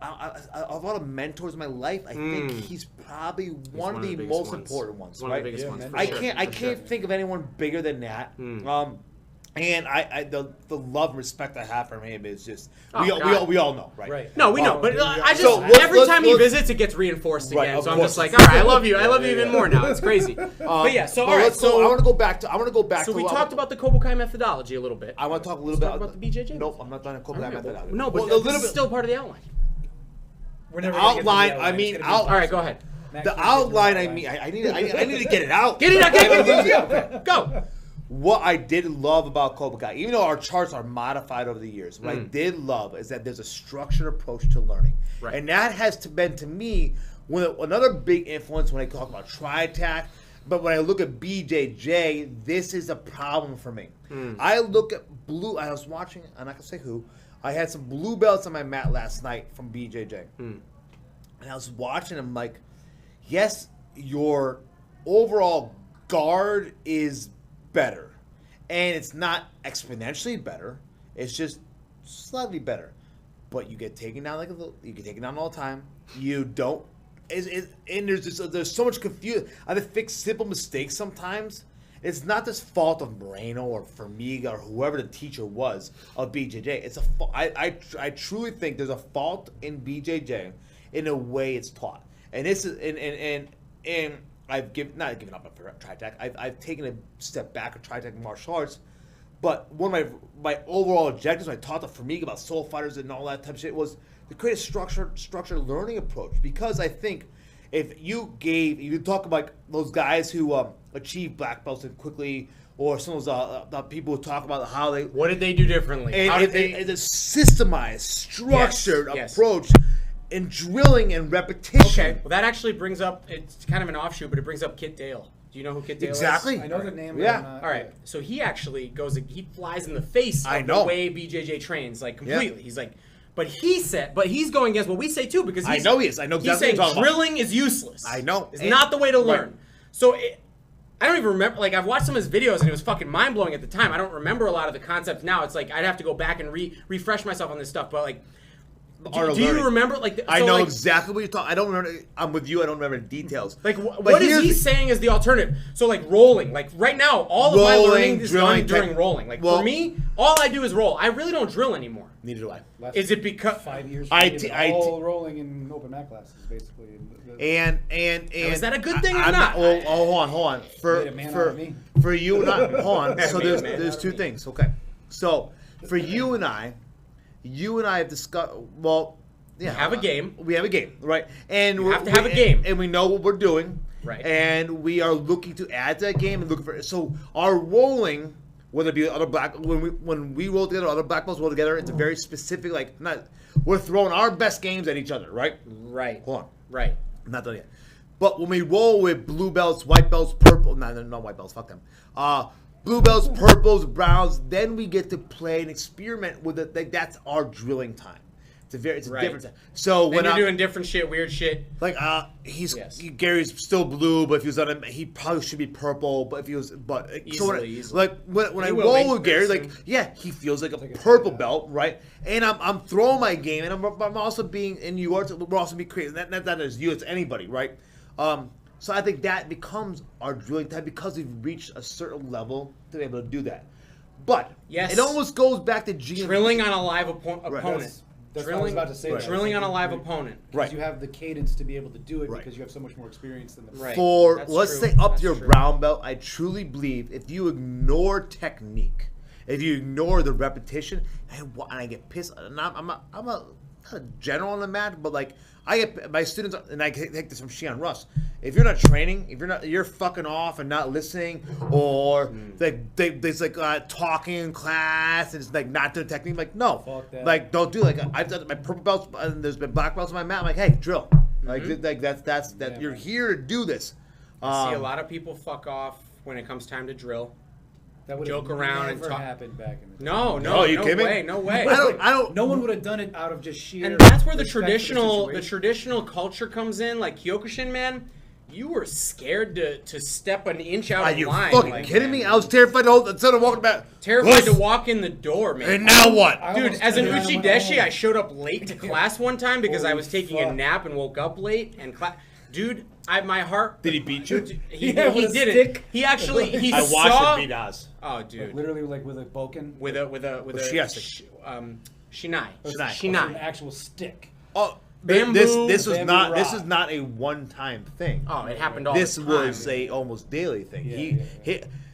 A lot of mentors in my life, I think he's probably one of the biggest most ones. important ones. One right? of the biggest ones. For I sure, can't. for I can't think of anyone bigger than that. And the love and respect I have for him is just we all know, right? Right. No, we know, but I just So every time he visits, it gets reinforced Right, again. of So I'm course. just like, all right, I love you. I love you even more now. It's crazy. But yeah, so all right, so I want to go back to. So we talked about the Kobukai methodology a little bit. I want to talk a little bit about the BJJ. Nope, I'm not done. Kobukai methodology. No, but a little this bit is still part of the outline. We're never gonna get to the outline. outline. I mean, It's gonna be All right, go ahead. the outline. I mean, I need to get it out. Get it out. Get it. Go. What I did love about Kobukai, even though our charts are modified over the years, what I did love is that there's a structured approach to learning. Right. And that has been, to me, another big influence when I talk about TRITAC. But when I look at BJJ, this is a problem for me. I look at I was watching, I'm not going to say who, I had some blue belts on my mat last night from BJJ. And I was watching them like, yes, your overall guard is better, and it's not exponentially better. It's just slightly better, but you get taken down you get taken down all the time. You don't, and there's so much confusion. I have to fix simple mistakes sometimes. It's not this fault of Moreno or Formiga or whoever the teacher was of BJJ. It's I truly think there's a fault in BJJ in the way it's taught, and this is and I've not given up on TRITAC. I've taken a step back of TRITAC martial arts, but one of my overall objectives when I taught the Formiga about soul fighters and all that type of shit was to create a structured learning approach. Because I think if you talk about those guys who achieve black belts and quickly, or some of those people who talk about how they What did they do differently? How did they? It's a systemized, structured Yes. approach. In drilling and repetition. Okay, well that actually brings up, it's kind of an offshoot, but it brings up Kit Dale. Do you know who Kit Dale Exactly. is? I know the name. Yeah. But I'm not, All right, so he actually he flies in the face I of know. the way BJJ trains, like completely. He's like, but he's going against what we say too, because I know he is. I know he's exactly saying what you're talking about. drilling is useless. I know. It's not the way to learn. Right. So I don't even remember. Like, I've watched some of his videos and it was fucking mind blowing at the time. I don't remember a lot of the concepts now. It's like I'd have to go back and refresh myself on this stuff. But like, do you remember? Like, I know exactly what you're talking. I don't remember. I'm with you. I don't remember the details. Like, what is he saying is the alternative? So like rolling. Like right now, all of my learning is done during rolling. Like for me, all I do is roll. I really don't drill anymore. Neither do I. Is it because 5 years? All rolling in open mat classes, basically. And is that a good thing or not? Well, hold on. For you and I, hold on. So there's two things. Okay. So for you and I have discussed. Well, yeah, we have a game. We have a game, right? And we have to have a game, and we know what we're doing, right? And we are looking to add to that game and looking for. So our rolling, whether it be other black, when we roll together, other black belts roll together, it's a very specific. Like we're throwing our best games at each other, right? Right. Hold on. Right. I'm not done yet. But when we roll with blue belts, white belts, purple, no white belts, fuck them. Blue belts, purples, browns, then we get to play and experiment with it. Like that's our drilling time. It's a different time. So when you're doing different shit, weird shit. Like Gary's still blue, but if he was on him, he probably should be purple. But if he was, easily. Like when I roll with Gary, like he feels like a purple belt, right? And I'm throwing my game, and I'm also being in you. We're also being creative. Not as you, it's anybody, right? So I think that becomes our drilling time because we've reached a certain level to be able to do that. But it almost goes back to drilling on a live opponent. That's what I was about to say. Right. Drilling on a live opponent. Because you have the cadence to be able to do it because you have so much more experience than the let's say up to your brown belt, I truly believe if you ignore technique, if you ignore the repetition, and I get pissed, and I'm a general on the mat, but like I get my students, and I take this from Shihan Russ. If you're not training, you're fucking off and not listening, or there's like talking in class and it's like not doing technique. I'm like no, like don't do like I've done my purple belts and there's been black belts on my mat. I'm like hey, drill, like that's you're here to do this. I see a lot of people fuck off when it comes time to drill. That would joke around and talk. Happened back in the day. No, way. I don't. No one would have done it out of just sheer. And that's where the traditional culture comes in. Like Kyokushin, man, you were scared to step an inch out of line. Are you fucking kidding me? I was terrified instead of walking back. Terrified to walk in the door, man. And now what, dude? As an uchideshi, I showed up late to class one time because I was taking a nap and woke up late and dude, my heart. Did he beat you? He didn't. Stick. He actually I watched it beat us. Oh, dude! Like literally, like with a boken. With a shinai. An actual stick. Oh, bamboo. This is not a one-time thing. Oh, it happened all the time. This was a almost daily thing.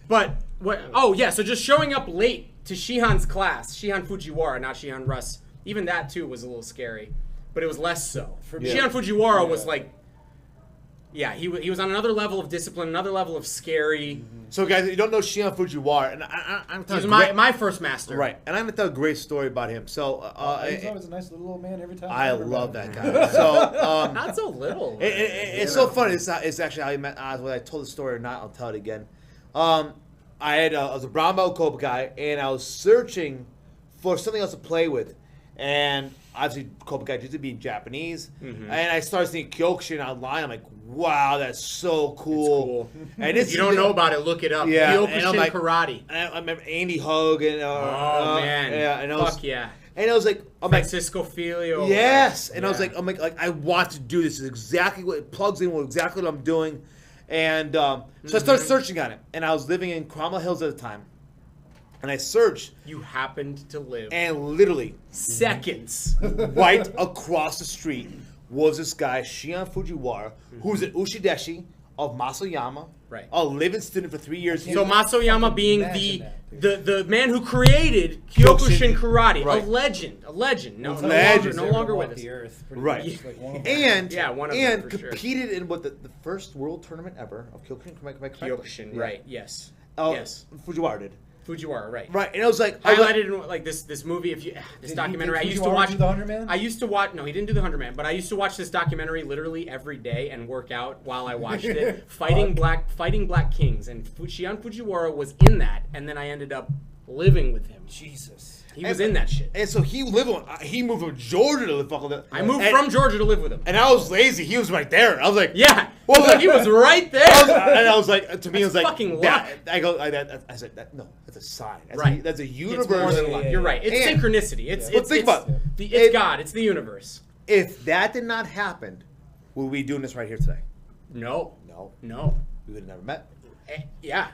But what? Oh yeah. So just showing up late to Shihan's class, Shihan Fujiwara, not Shihan Russ. Even that too was a little scary, but it was less so. Shihan Fujiwara was like. Yeah, he was on another level of discipline, another level of scary. So, guys, you don't know Shihan Fujiwara, and I'm telling you, he was my first master. Right, and I'm gonna tell a great story about him. So, he's always a nice little old man every time. I love that guy. So, not so little. It's so funny. It's actually how he met Oz. Whether I told the story or not, I'll tell it again. I was a brown belt Kobukai, and I was searching for something else to play with, and obviously Kobukai Jiu-Jitsu being Japanese, and I started seeing Kyokushin online. I'm like, wow, that's so cool. And if you don't know about it, look it up. Yeah, Kyokushin karate. And I remember Andy Hogan. Man, yeah, and fuck yeah. And I was like, Francisco Filio. Yes, and I was like, I want to do this. It's exactly what it plugs in with exactly what I'm doing, and so I started searching on it. And I was living in Cromwell Hills at the time. And I searched. You happened to live. And literally seconds right across the street was this guy, Shihan Fujiwara, who's an Ushideshi of Masayama. Right. A living student for 3 years. So Masayama being the man who created Kyokushin karate. Right. A legend. No longer with us. The earth, right. Like and competed in what the first world tournament ever of Kyokushin. Kyokushin, right, yes. Yes. Fujiwara did. Fujiwara, right? Right, and I was like highlighted in like this movie. This documentary, I used to watch. Do the 100 Man? I used to watch. No, he didn't do the 100 Man, but I used to watch this documentary literally every day and work out while I watched it. fighting black kings, and Shihan Fujiwara was in that, and then I ended up living with him. Jesus. He was in that shit. And so he moved from Georgia to live fucking there. I moved from Georgia to live with him. And I was lazy. He was right there. I was like, Yeah. Well, He was right there. I was like, to me, it was like, fucking that, luck. I said, no, that's a sign. That's Right. That's a It's universe. more than luck. You're right. It's And- synchronicity. But think about it. It's God. It's the universe. If that did not happen, would we be doing this right here today? No. No. We would have never met. Yeah.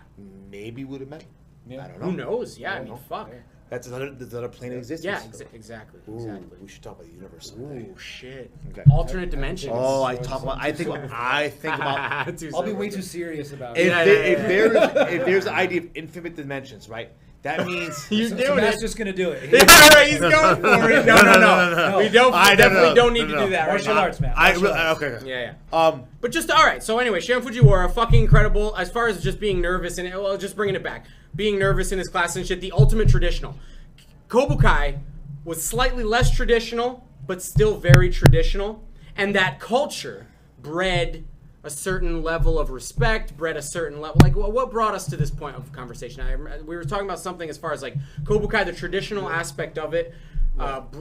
Maybe we would have met. Yeah. I don't know. Who knows? Yeah. I mean, fuck. That's another plane of existence. Yeah. Exactly. Ooh, Exactly. we should talk about the universe someday. Oh shit. Okay. Alternate dimensions. Oh, I think about. Too I'll be soon. way too serious about If, it. if there's the idea of infinite dimensions, right? That means You're So doing Matt's it. just gonna do it. Yeah, right, he's going for it. No. We don't. I We don't definitely know. don't need No, to no. do that right Martial now. arts, man. I Martial arts. okay. Yeah. But just all right. So anyway, Shihan Fujiwara, fucking incredible. As far as just being nervous and just bringing it back, being nervous in his class and shit. The ultimate traditional. Kobukai was slightly less traditional, but still very traditional, and that culture bred a certain level of respect, bred a certain level. Like, what brought us to this point of conversation? We were talking about something as far as like Kobukai, the traditional aspect of it,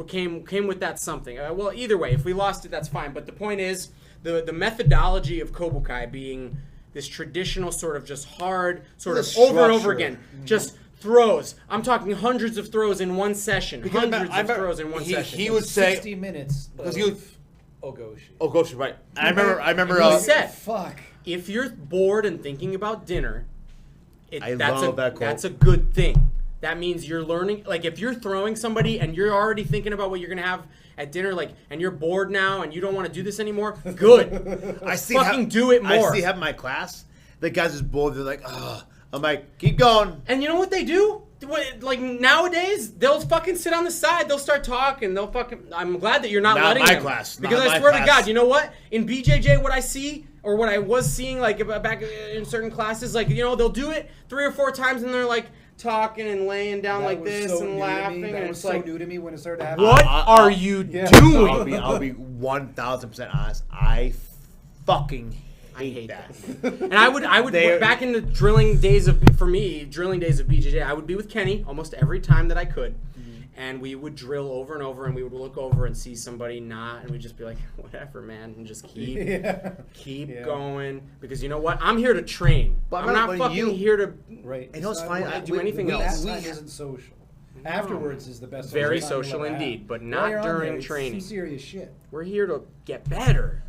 came with that something. Well, either way, if we lost it, that's fine. But the point is, the methodology of Kobukai being this traditional sort of just hard, sort of The over and over structure. again, just throws. I'm talking hundreds of throws in one session. Because Hundreds I of remember throws in one session. he would say 60 minutes. because he would. Ogoshi. Oh, gosh, right. I remember. He said, Fuck. if you're bored and thinking about dinner, I love that quote. that's a good thing. That means you're learning. Like, if you're throwing somebody and you're already thinking about what you're going to have at dinner, like, and you're bored now and you don't want to do this anymore, good. I see. Fucking do it more. I see. Have in my class, the guys is bored. They're like, ugh. I'm like, keep going. And you know what they do? Like, nowadays, they'll fucking sit on the side. They'll start talking. They'll fucking... I'm glad that you're not letting my them. class. Because Not I my swear to class. God, you know what? In BJJ, what I see, or what I was seeing, like, back in certain classes, like, you know, they'll do it 3 or 4 times, and they're, like, talking and laying down That like was this so and new to laughing. me. And That it's was so like, new to me when it started happening. what I'll- are you yeah. doing? I'll be 1,000% honest. I fucking hate that. And I would They're- back in the drilling days of BJJ, I would be with Kenny almost every time that I could. And we would drill over and over, and we would look over and see somebody not, and we'd just be like, whatever, man, and just keep Yeah. going. Because you know what? I'm here to train. But I'm not when fucking you- here to... Right. You know what's It's funny? not- I do anything else. That time isn't social. Afterwards is the best. Very social time social you'll ever indeed, have. but While not you're on during there, it's training. some serious shit. We're here to get better.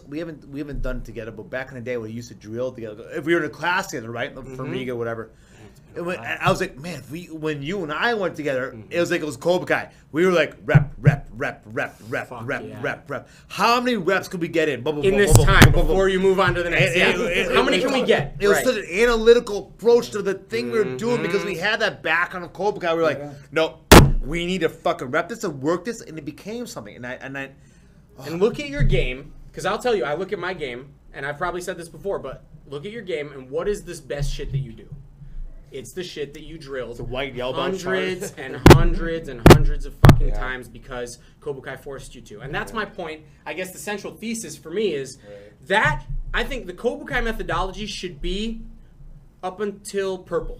We haven't done it together, but back in the day we used to drill together. If we were in a class together, right, for me or whatever. And I was like, man, when you and I went together, it was Kobukai. We were like rep. How many reps could we get in? In this time, before you move on to the next. How many can we get? It was Right. such an analytical approach to the thing we were doing because we had that background of Kobukai. We were like, no, we need to fucking rep this and work this, and it became something. And look at your game, because I'll tell you, I look at my game, and I've probably said this before, but look at your game, and what is this best shit that you do? It's the shit that you drilled The white yellow belt hundreds chart. and hundreds and hundreds of fucking times because Kobukai forced you to. And that's my point. I guess the central thesis for me is that I think the Kobukai methodology should be up until purple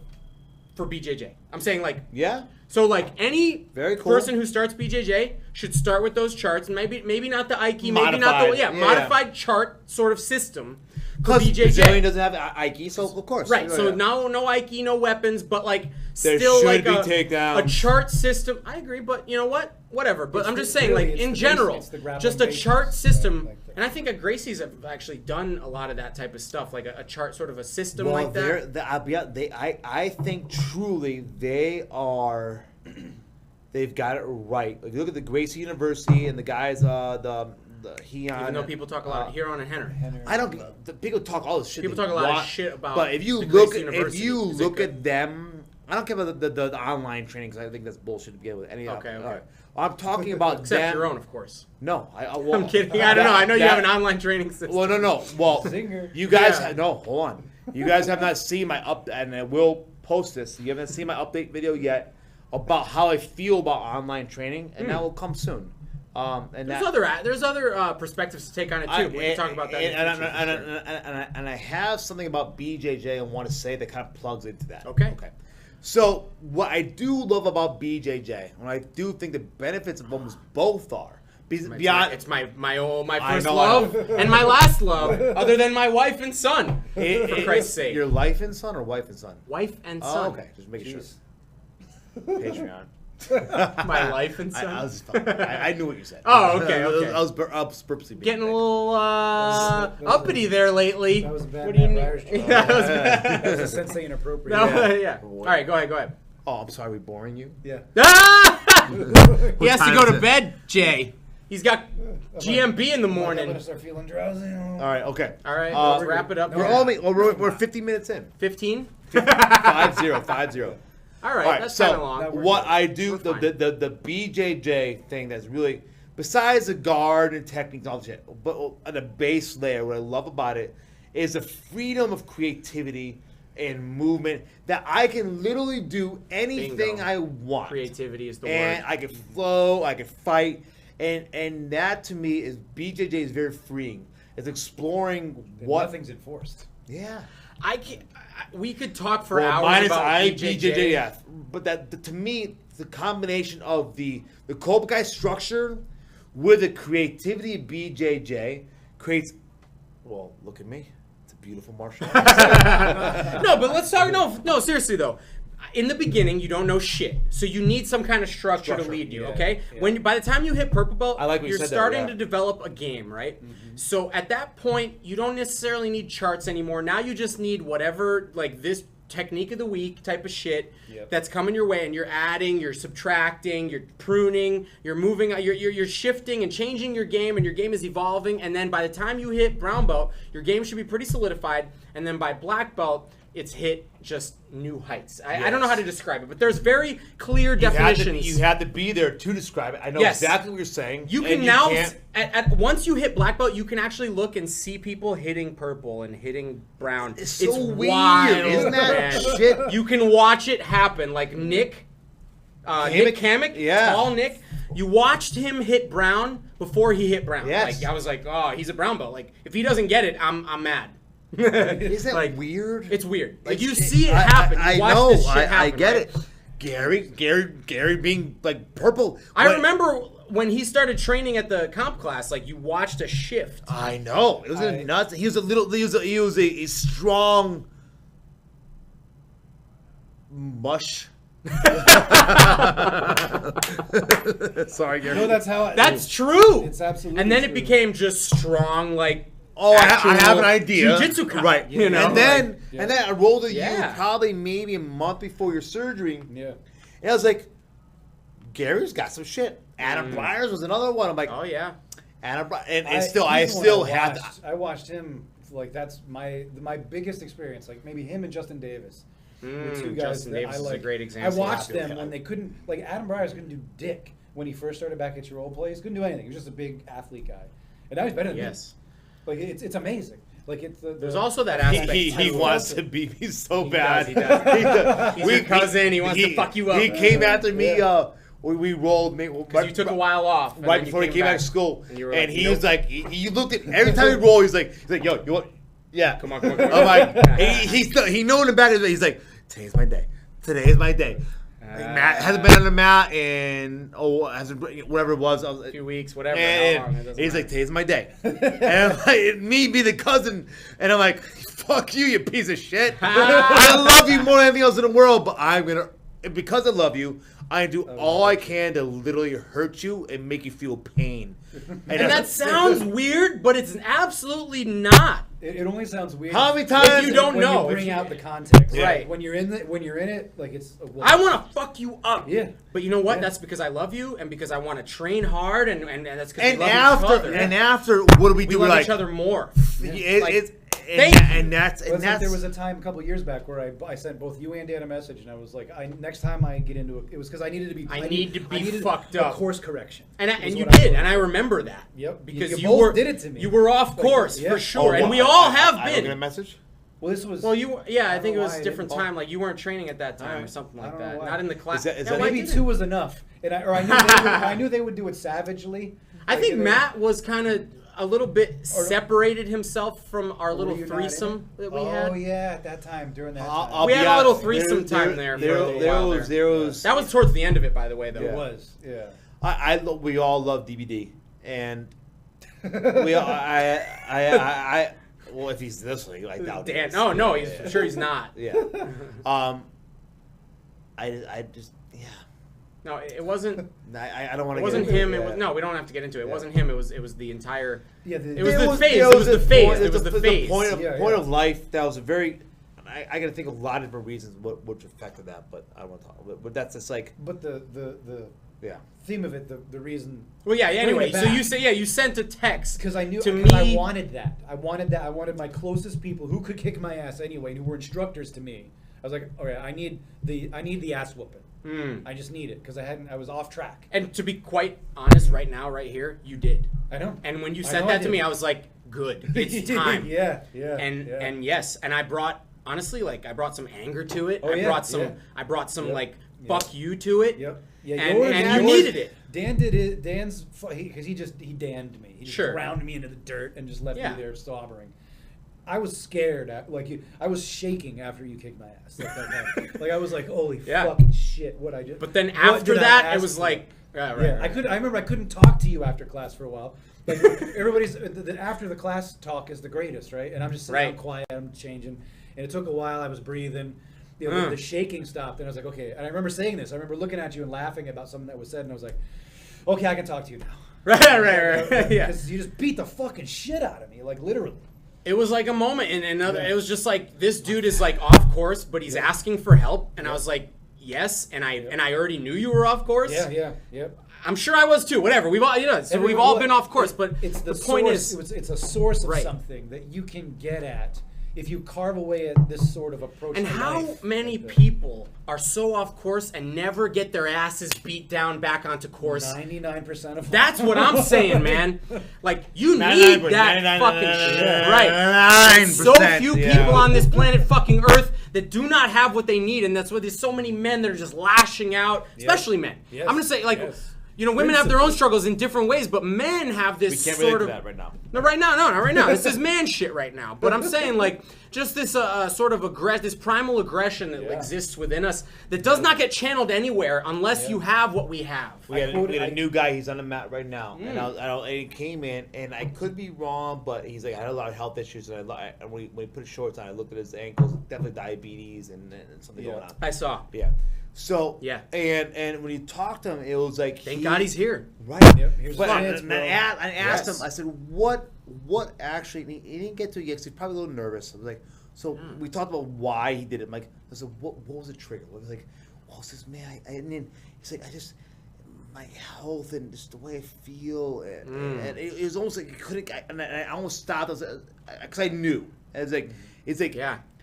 for BJJ. I'm saying like yeah. so like any Very cool. person who starts BJJ should start with those charts, and maybe not the Aiki, maybe not Modified. the Yeah. modified chart sort of system for Because Brazilian BJJ. doesn't have Aiki, so of course. Right, so Yeah. no Aiki, no weapons, but like There still should like be a takedowns. chart system. I agree, but you know what? Whatever. But I'm just saying, really, like it's in the general, basics, the grappling just a basics, chart system. like that. And I think Gracie's have actually done a lot of that type of stuff, like a chart, sort of a system Well, like that. I think truly they've got it right. Like, look at the Gracie University and the guys, the Hilaire. Even though people talk a lot here on a Henner. I don't. The people talk all this shit. People they talk a lot of want, shit about But if you the look, Gracie if University. you Is it look good? at them, I don't care about the online training because I think that's bullshit to begin with. Okay. All right. I'm talking about Except them. your own, of course. No, I'm kidding. I don't know. I know you have an online training system. Well, no. Well, Zinger. you guys, Yeah. no, hold on. You guys have not seen my and I will post this. You haven't seen my update video yet about how I feel about online training, and that will come soon. And There's other perspectives to take on it too. We can talk about that. And I have something about BJJ I want to say that kind of plugs into that. Okay. So what I do love about BJJ, and I do think the benefits of almost both are, beyond it's my first know, love and my last love, other than my wife and son. For Christ's sake. Your life and son or wife and son? Wife and son. Oh, okay. Just making sure. Patreon. My life and son. I was just I knew what you said. Oh, okay, okay. I was purposely being Getting a little uppity there lately. That was a bad What do you man mean? Irish joke. That was bad. That was a sensei inappropriate. No, yeah. All right, go ahead. Oh, I'm sorry, we boring you? Yeah. Ah! He has to time go is to it? bed, Jay. He's got GMB in the I'm morning. gonna start feeling drowsy. All right, okay. All right, Uh, let's wrap it up. We're 50 minutes in. 15? 5-0. All right, All right, that's so kind of long. what I do, We're the fine. BJJ thing that's really, besides the guard and techniques and all that shit, but at the base layer, what I love about it is the freedom of creativity and movement that I can literally do anything Bingo. I want. Creativity is the And word. I can flow, I can fight, and that to me is BJJ is very freeing. It's exploring what. Nothing's enforced. Yeah. We could talk for Well, hours minus about BJJ, yeah. But that to me, the combination of the Kobukai structure with the creativity of BJJ creates. Well, look at me. It's a beautiful martial art. No, but let's talk. No, seriously though. In the beginning, you don't know shit, so you need some kind of structure to lead you. yeah, Okay, yeah. by the time you hit purple belt, I like what you you're said that, starting yeah. to develop a game, right? So at that point, you don't necessarily need charts anymore. Now you just need whatever, like this technique of the week type of shit Yep. that's coming your way, and you're adding, you're subtracting, you're pruning, you're moving, you're shifting and changing your game, and your game is evolving. And then by the time you hit brown belt, your game should be pretty solidified. And then by black belt, it's hit just new heights. I don't know how to describe it, but there's very clear definitions. You had to be there to describe it. I know Yes. exactly what you're saying. You and can now, can't- once you hit black belt, you can actually look and see people hitting purple and hitting brown. It's so weird, wild, isn't that man. shit? You can watch it happen. Like Nick Kamek, yeah. tall Nick. You watched him hit brown before he hit brown. Yes. Like, I was like, oh, he's a brown belt. Like, if he doesn't get it, I'm mad. Isn't that like, weird? It's weird. Like, It's- you see it happen. You I watch know. this shit I happen, get right? it. Gary being like purple. I remember when he started training at the comp class, like you watched a shift. I know. It was nuts. He was a strong mush. Sorry, Gary. No, that's how. That's true. It's absolutely. And then it true. became just strong, like Oh, I actual have an idea. Jiu-Jitsu kind, Right. You know, and then like, yeah. I rolled it Yeah. you probably maybe a month before your surgery. Yeah. And I was like, Gary's got some shit. Adam Bryars was another one. I'm like, oh yeah. Adam Bryars. And I he's still the one have watched. I watched him. Like that's my biggest experience. Like maybe him and Justin Davis. The two guys Justin that Davis I is a like. great example. I watched Yeah. them when they couldn't. Like Adam Bryars couldn't do dick when he first started back at your old place. Couldn't do anything. He was just a big athlete guy, and now he's better than Yes. me. Like it's amazing. Like it's There's also that aspect. he too. wants to beat me so He bad. does, he does. He's We- your cousin. He wants to fuck you up. He came after me. Yeah. We rolled. Because you took a while off. and right then you before he came back to school, and you were and like, he nope. was like, he looked at every time he rolled, he's like, yo, you want? Yeah, Come on. I'm like, he knew in the back of his head, he's like, today's my day. Today is my day. Like, Matt hasn't been on the mat in hasn't whatever it was. A few weeks, whatever. how long, it And doesn't he's matter. like, today's my day. And I'm like, me be the cousin, and I'm like, fuck you, you piece of shit. I love you more than anything else in the world, but I'm gonna, because I love you, I do all I can to literally hurt you and make you feel pain. And that sounds weird, but it's absolutely not. It only sounds weird. How many times- If you don't when know, you if bring you- out the context. Yeah. Right. When you're in it, like it's. I want to fuck you up. Yeah. But you know what? Yeah. That's because I love you and because I want to train hard and that's because And we love after, each other. and after, what do we we do? love Like, each other more. it's thank you. and that's There was a time a couple years back where I sent both you and Dan a message, and I was like, next time I get into it was because I needed to be. I need to be needed fucked a up. course correction. And was you what I did, did. and I remember that. Yep. Because You you both were did it to me. You were off Like, course yeah. for sure, and well, we all have I don't get a been. message. Well, this was. Well, I don't think it know was why a I different didn't- time. Like you weren't training at that time or Alright. something I like don't know that. why. Not in the class. Is No, that- I Maybe didn't. 2 was enough, I knew they would do it savagely. I Like, think they- Matt was kind of a little bit separated himself from our little threesome that we had. Oh yeah, at that time during that time. We had a little threesome time there. There was. That was towards the end of it, by the way, though. It was. Yeah. We all love DVD, and we all, I well, if he's listening, I doubt Dan, it. no, he's sure he's not. Yeah. I just No, it wasn't. I don't want to. It wasn't get into him. It, It was no. We don't have to get into it. It wasn't him. It was the entire. Yeah. It was the phase. It was the phase. It was the phase. Point of life. That was a very. I got to think of a lot of different reasons which affected that, but I don't want to talk. But that's just like. But the theme of it, the reason. Well, yeah. Anyway, so you sent a text because I knew to because me. I wanted that. I wanted my closest people who could kick my ass anyway, who were instructors to me. I was like, okay, I need the ass whooping. I just need it because I was off track. And to be quite honest, right now, right here, you did. I know. And when you said that to me, I was like, good, it's time. Yeah. And yes, and I brought honestly, like I brought some anger to it. Oh, I brought some like fuck you to it. Yep. Yeah. And you needed it. Dan did it. Dan's because he damned me. He just Sure. ground me into the dirt and just left me there slobbering. I was scared. I was shaking after you kicked my ass. Like I was like, holy fucking shit, what I did. But then after that, it was like, right. I remember I couldn't talk to you after class for a while. Like everybody's after the class talk is the greatest, right? And I'm just sitting down quiet. I'm changing, and it took a while. I was breathing. The shaking stopped, and I was like, okay. And I remember saying this. I remember looking at you and laughing about something that was said, and I was like, okay, I can talk to you now. Right. Yeah. Because you just beat the fucking shit out of me, like literally. It was like a moment, and it was just like this dude is like off course, but he's asking for help, and I was like, yes, and I already knew you were off course. Yeah. I'm sure I was too. Whatever, we've all so we've all been off course, but it's the point source, is, it's a source of something that you can get at if you carve away at this sort of approach. And to how life. many people are so off course and never get their asses beat down back onto course? 99% of them. That's what I'm saying, man. Like, you need that fucking shit. Right. So few people on this planet fucking Earth that do not have what they need, and that's why there's so many men that are just lashing out, especially men. Yes. I'm going to say, like, women have their own struggles in different ways, but men have this we can't sort relate of... to that right now. No, not right now. This is man shit right now. But I'm saying, like, just this sort of this primal aggression that exists within us that does not get channeled anywhere unless you have what we have. We had a new guy. He's on the mat right now, and he came in, and I could be wrong, but he's like, I had a lot of health issues, and when he put his shorts on, I looked at his ankles, definitely diabetes and something going on. I saw. Yeah. So and when you talked to him, it was like thank God he's here. Right. Here's but the chance, I asked him. I said, "What actually?" And he didn't get to it yet because he's probably a little nervous. I was like, "So we talked about why he did it." I'm like, I said, "What was the trigger?" I was like, "Well, this man." And then he's like, "I just my health and just the way I feel." And it was almost like he couldn't. And I almost stopped. I was because I knew. It's like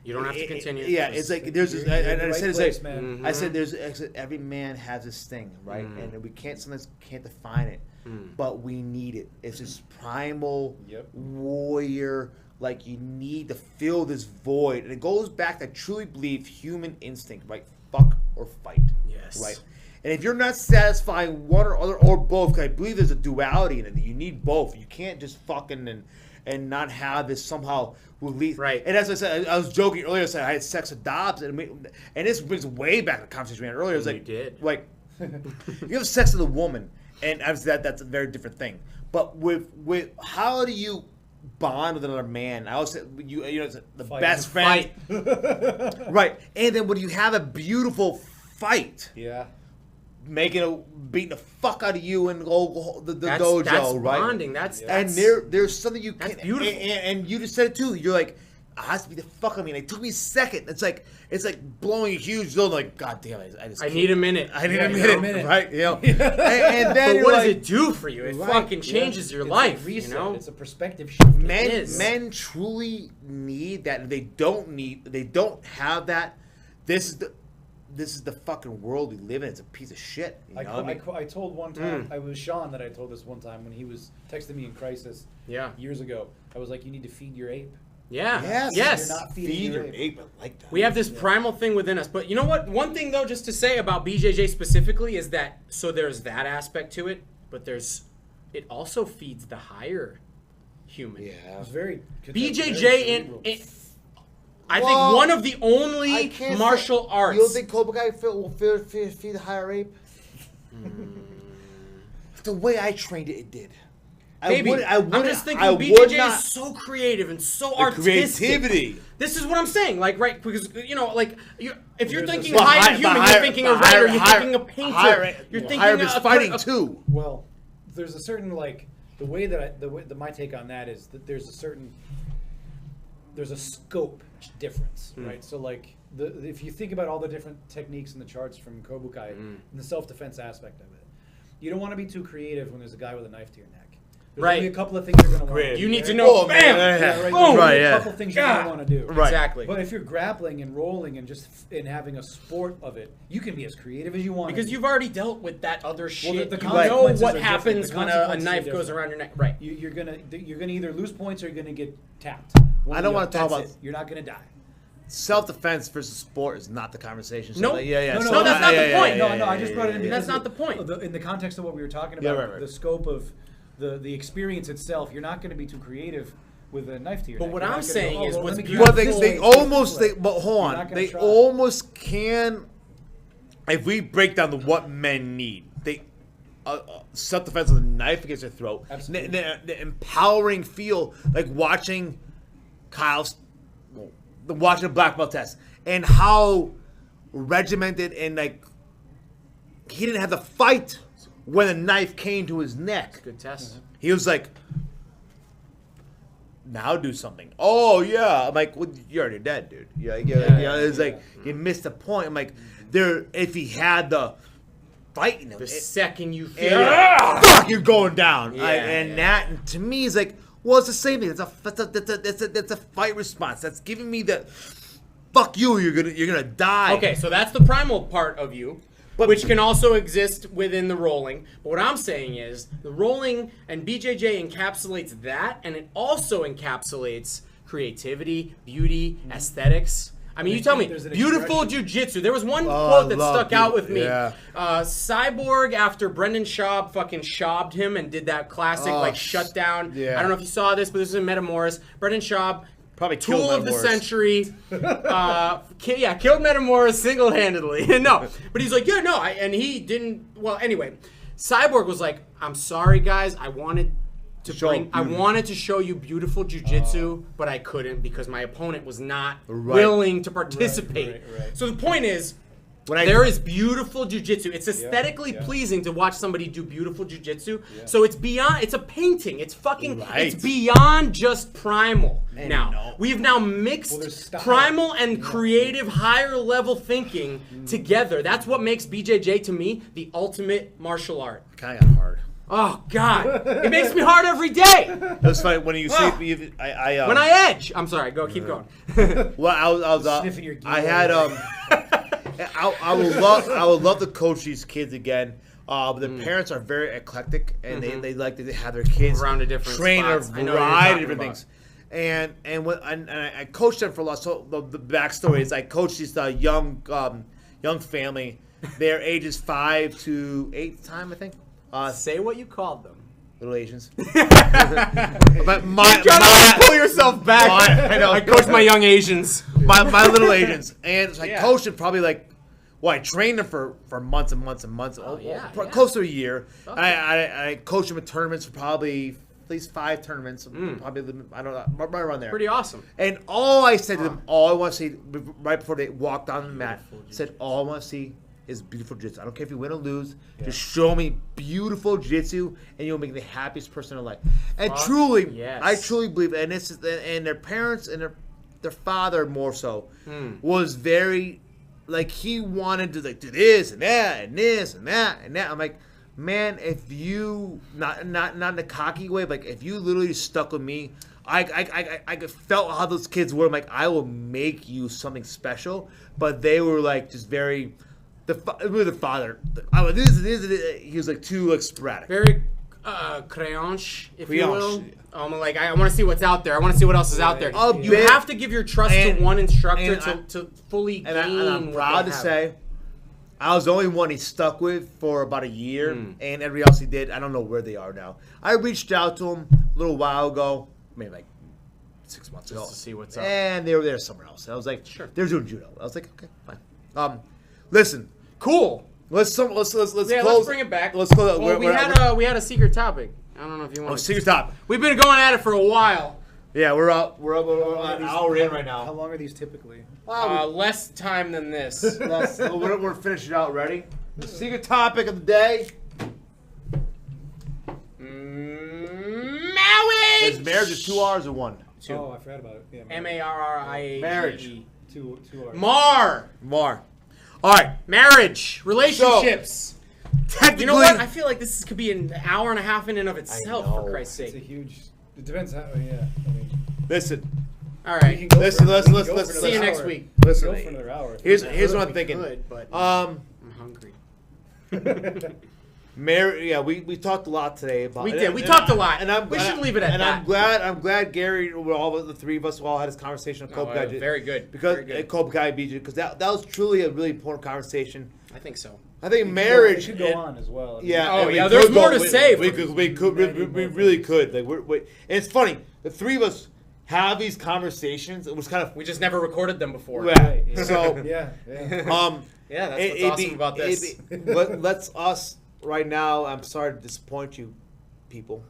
You don't have to continue. It's like there's this, I said it's like I said there's every man has this thing, right? And we sometimes can't define it, but we need it. It's this primal warrior, like you need to fill this void, and it goes back to I truly believe human instinct, right? Fuck or fight. Yes. Right. And if you're not satisfying one or other or both, because I believe there's a duality in it. You need both. You can't just fucking and not have this somehow release. Right. And as I said, I was joking earlier. I said I had sex with Dobbs, and this brings way back to the conversation we had earlier. It was like, did. Like, you have sex with a woman, and that's a very different thing. But with how do you bond with another man? I always say it's the best friend, right? And then when you have a beautiful fight, beating the fuck out of you and the dojo, that's right? Bonding. That's there's something you can. That's beautiful. And you just said it too. You're like, it has to be the fuck out of me. And it took me a second. It's like blowing a huge load. Like, God damn it! I need a minute. I need a minute, right? You know. and then but what does it do for you? It fucking changes your life. Reset. You know, it's a perspective shift. Men truly need that. If they don't have that. This is the fucking world we live in. It's a piece of shit. You know? I told one time, I was Shihan that I told this one time when he was texting me in crisis years ago. I was like, you need to feed your ape. Yeah. Yes. You're not feeding your ape. I like that. We have this primal thing within us. But you know what? One thing, though, just to say about BJJ specifically is that, so there's that aspect to it, but it also feeds the higher human. It was very BJJ I think one of the only martial arts. You don't think Kobukai will feed the higher rape? The way I trained it did. Maybe. I'm just thinking BJJ is so creative and so artistic. Creativity. This is what I'm saying. Like, right, because, if you're thinking higher human, you're thinking a writer, you're thinking a painter, you're thinking a fighting too. Well, there's a certain, my take on that is that there's a scope difference, right? So, if you think about all the different techniques in the charts from Kobukai and the self-defense aspect of it, you don't want to be too creative when there's a guy with a knife to your neck. There's only a couple of things you're going to want to do. You need to know, bam! Boom! Right, a couple of things you're going to want to do. Right. Exactly. But if you're grappling and rolling and just having a sport of it, you can be as creative as you want. Because you've already dealt with that other shit. The you know what are happens when a consequences knife goes around your neck. Right. You're gonna either lose points or you're gonna get tapped. I don't want to talk about it. You're not gonna die. Self-defense versus sport is not the conversation. So Nope. No, that's not the point. No, I just brought it in because that's not the point. In the context of what we were talking about, the scope of the experience itself, you're not going to be too creative with a knife to your neck. But what I'm saying is what's beautiful. But hold on. They almost can, if we break down what men need, self-defense with a knife against their throat. Absolutely. The empowering feel, like watching watching a black belt test, and how regimented and he didn't have to fight when a knife came to his neck. Good test. He was like, now do something. Oh yeah. I'm like, well, you're already dead, dude. It's like you missed the point. I'm like, if he had the fighting him, the second you feel fuck, you're going down. That to me is like, well, it's the same thing. That's a fight response. That's giving me the fuck you. You're gonna die. Okay, so that's the primal part of you, which can also exist within the rolling. But what I'm saying is the rolling and BJJ encapsulates that, and it also encapsulates creativity, beauty, aesthetics. I mean, you tell me, beautiful jiu-jitsu. There was one quote that stuck out with me. Yeah. Cyborg, after Brendan Schaub fucking shabbed him and did that classic shutdown. Yeah. I don't know if you saw this, but this is in Metamoris. Brendan Schaub, probably tool of the century. Killed Metamoris single-handedly. No, but he's like, and he didn't. Well, anyway, Cyborg was like, I'm sorry, guys. I wanted to show you beautiful jiu-jitsu, but I couldn't because my opponent was not willing to participate. Right. So the point is, there is beautiful jiu-jitsu. It's aesthetically pleasing to watch somebody do beautiful jiu-jitsu. Yeah. So it's a painting. It's it's beyond just primal. We've now mixed primal and creative higher level thinking together. That's what makes BJJ to me the ultimate martial art. Kind of got hard. Oh God! It makes me hard every day. That's funny when you see when I edge. I'm sorry. Keep going. Well, I was sniffing your gear. I had I would love to coach these kids again. But the parents are very eclectic, and they like to have their kids around a different train spots. a variety of different things. And I coached them for a lot. So the backstory is I coached this young family. Their ages 5 to 8 at the time, I think. Say what you called them. Little Asians. But trying to pull yourself back. I know. I coach my young Asians. My little Asians. And so I coached them probably I trained them for months and months and months. Close to a year. Okay. I coached them in tournaments for probably at least 5 tournaments. Probably, I don't know, right around there. Pretty awesome. And all I said to them, all I want to see, right before they walked on the mat, said, all I want to see is beautiful jiu-jitsu. I don't care if you win or lose. Just show me beautiful jiu-jitsu, and you'll make me the happiest person in life. And truly, I truly believe, and and their parents and their father more so was very he wanted to do this and that and this and that and that. I'm like, man, if you not in a cocky way, but if you literally stuck with me, I felt how those kids were. I'm like, I will make you something special. But they were just very. The father, he was too sporadic. Very crayonche, if you will. I want to see what's out there. I want to see what else is out there. You have to give your trust to one instructor to fully gain. And I'm proud to say, I was the only one he stuck with for about a year, and everybody else he did. I don't know where they are now. I reached out to him a little while ago. maybe like 6 months Just ago. to see what's up. And they were there somewhere else. And I was like, Sure. they're doing judo. I was like, okay, fine. Listen, Cool. let's Yeah, close. let's bring it back. Let's close. Well, we had a secret topic. I don't know if you want. secret top. We've been going at it for a while. Yeah, we're an hour in right How now. long are these typically? Less time than this. We're finishing out. Ready? The secret topic of the day Marriage. is marriage is 2 hours or 1. Oh, I forgot about it. Yeah, MARRIAGE. Marriage. 2 hours. More. More. All right. Marriage. Relationships. Technically, You know what? I feel like this could be an hour and a half in and of itself, know. for Christ's It's a sake. huge. It depends how. Yeah. I mean, listen. All we right. can go Listen, for- listen, we can listen, go for listen. See you another next hour. week. Go Listen. for another hour. Here's I what I'm we thinking. could, but Um, I'm hungry. Yeah, we talked a lot today about. We did. We talked a lot. and We should leave it at and that. I'm glad Gary, all the three of us, all had this conversation with Kobukai. Very good. Because Very good. Kobukai beat you, because that was truly a really important conversation. I think so. I think It marriage. should go on as well. I mean, Yeah. Oh, and we yeah, could there's go- more to say We for could. We really could. Like and it's funny. The three of us have these conversations. It was kind of. We just never recorded them before. Yeah. yeah. So. Yeah. Yeah, that's what's awesome about this. Let's us right now. I'm sorry to disappoint you, people.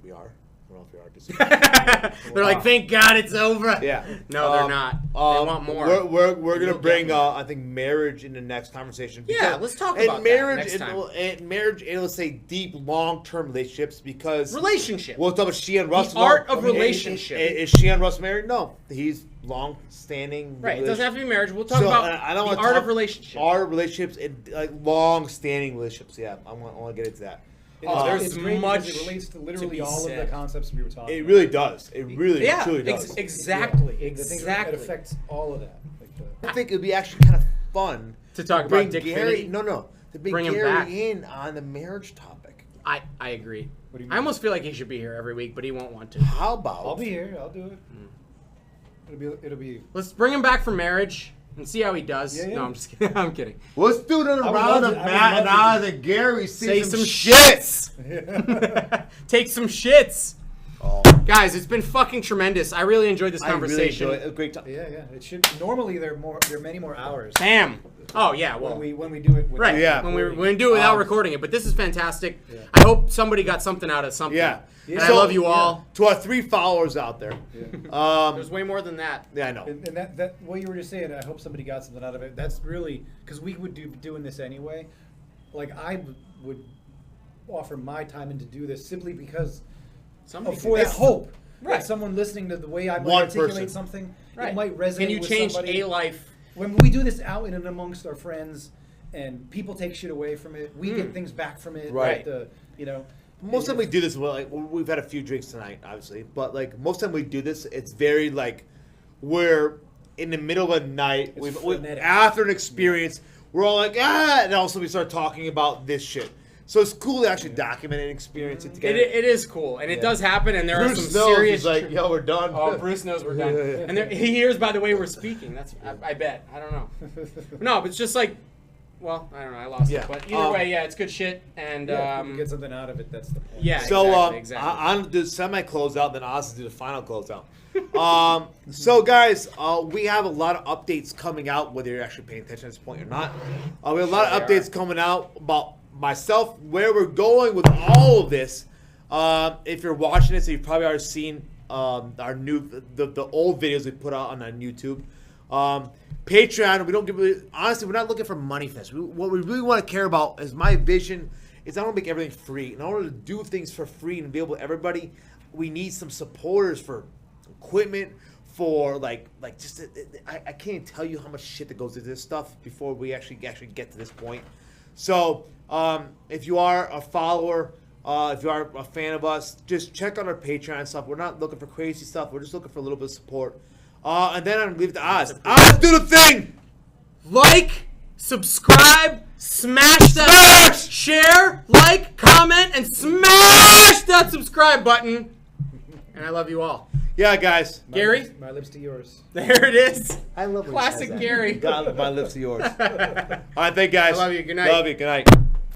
We are. I don't know if we are disappointed. They're like, thank God it's over. Yeah. No, they're not. They want more. We're gonna You'll bring get more. I think marriage in the next conversation. Yeah, because- let's talk and about marriage that next time. and marriage and let's say deep long-term relationships because Relationship. we'll talk about Shihan Russ. The art of I mean, relationship. Is Shihan Russ married? No, he's long-standing. Right. It doesn't have to be marriage. We'll talk So, about I don't the wanna art talk of relationship. Art relationships and like long-standing relationships. Yeah, I want to get into that. There's it's great much because it relates to literally be all of said. the concepts we were talking It about. really does. It really Yeah, truly does. exactly. Yeah. The things Exactly. that affects all of that. Like the, I think it'd be actually kind of fun To talk bring about Dick Gary. Finity? No, to bring Bring him Gary back. in on the marriage topic. I agree. What do you I mean? almost feel like he should be here every week, but he won't want to. How about? I'll be here. I'll do it. It'll be. Let's bring him back for marriage and see how he does. Yeah, yeah. No, I'm just kidding. I'm kidding. Let's do another I would round love of to- I would Matt and love to I and Gary Say see some shit. shits. Take some shits. Oh, Guys, it's been fucking tremendous. I really enjoyed this I really conversation. enjoyed it. A great time. Yeah. It should. Normally there are many more hours. Bam. Oh yeah, well, When we do it. With right. Yeah. When we do it without recording it, but this is fantastic. Yeah. I hope somebody got something out of something. Yeah. And So- I love you all. To our 3 followers out there. There's way more than that. Yeah, I know. And that what you were just saying, I hope somebody got something out of it. That's really because we would do doing this anyway. Like I would offer my time in to do this simply because Somebody for can- that hope. Right. That someone listening to the way I might One articulate person. something, Right. it might resonate. Can you with change somebody. a life? When we do this out in and amongst our friends, and people take shit away from it, we get things back from it. Right. Most of the time we do this, well, like we've had a few drinks tonight, obviously, but like most of the time we do this, it's very like we're in the middle of the night, It's we frenetic. after an experience, we're all like and also we start talking about this shit. So it's cool to actually document and experience it together. It is cool, and it does happen, and there are Bruce some knows, serious. he's like, yo, we're done. Oh, Bruce knows we're done, and he hears by the way we're speaking. That's I bet. I don't know. No, but it's just like, well, I don't know. I lost Yeah. it, but either way, yeah, it's good shit, and Yeah, if you get something out of it. That's the point. yeah. So exactly. I'm gonna do the semi closeout, then Oz will do the final closeout. So guys, we have a lot of updates coming out, whether you're actually paying attention at this point or not. We have a lot of Sure they updates coming out about myself, where we're going with all of this. If you're watching this, you've probably already seen our new the old videos we put out on YouTube. Patreon, we don't give honestly, we're not looking for money for this. What we really want to care about is my vision is I want to make everything free. In order to do things for free and be able to everybody, we need some supporters for equipment, for like just I can't tell you how much shit that goes into this stuff before we actually get to this point. So if you are a follower, if you are a fan of us, just check out our Patreon stuff. We're not looking for crazy stuff. We're just looking for a little bit of support. And then I'm gonna leave it to Oz. Oz, do the thing. Like, subscribe, smash that, share, like, comment, and smash that subscribe button. And I love you all. Yeah, guys. Gary, My lips to yours. there it is. I love when he Classic says that. Gary. God, my lips to yours. All right, thank you guys. I love you. Good night. Love you. Good night.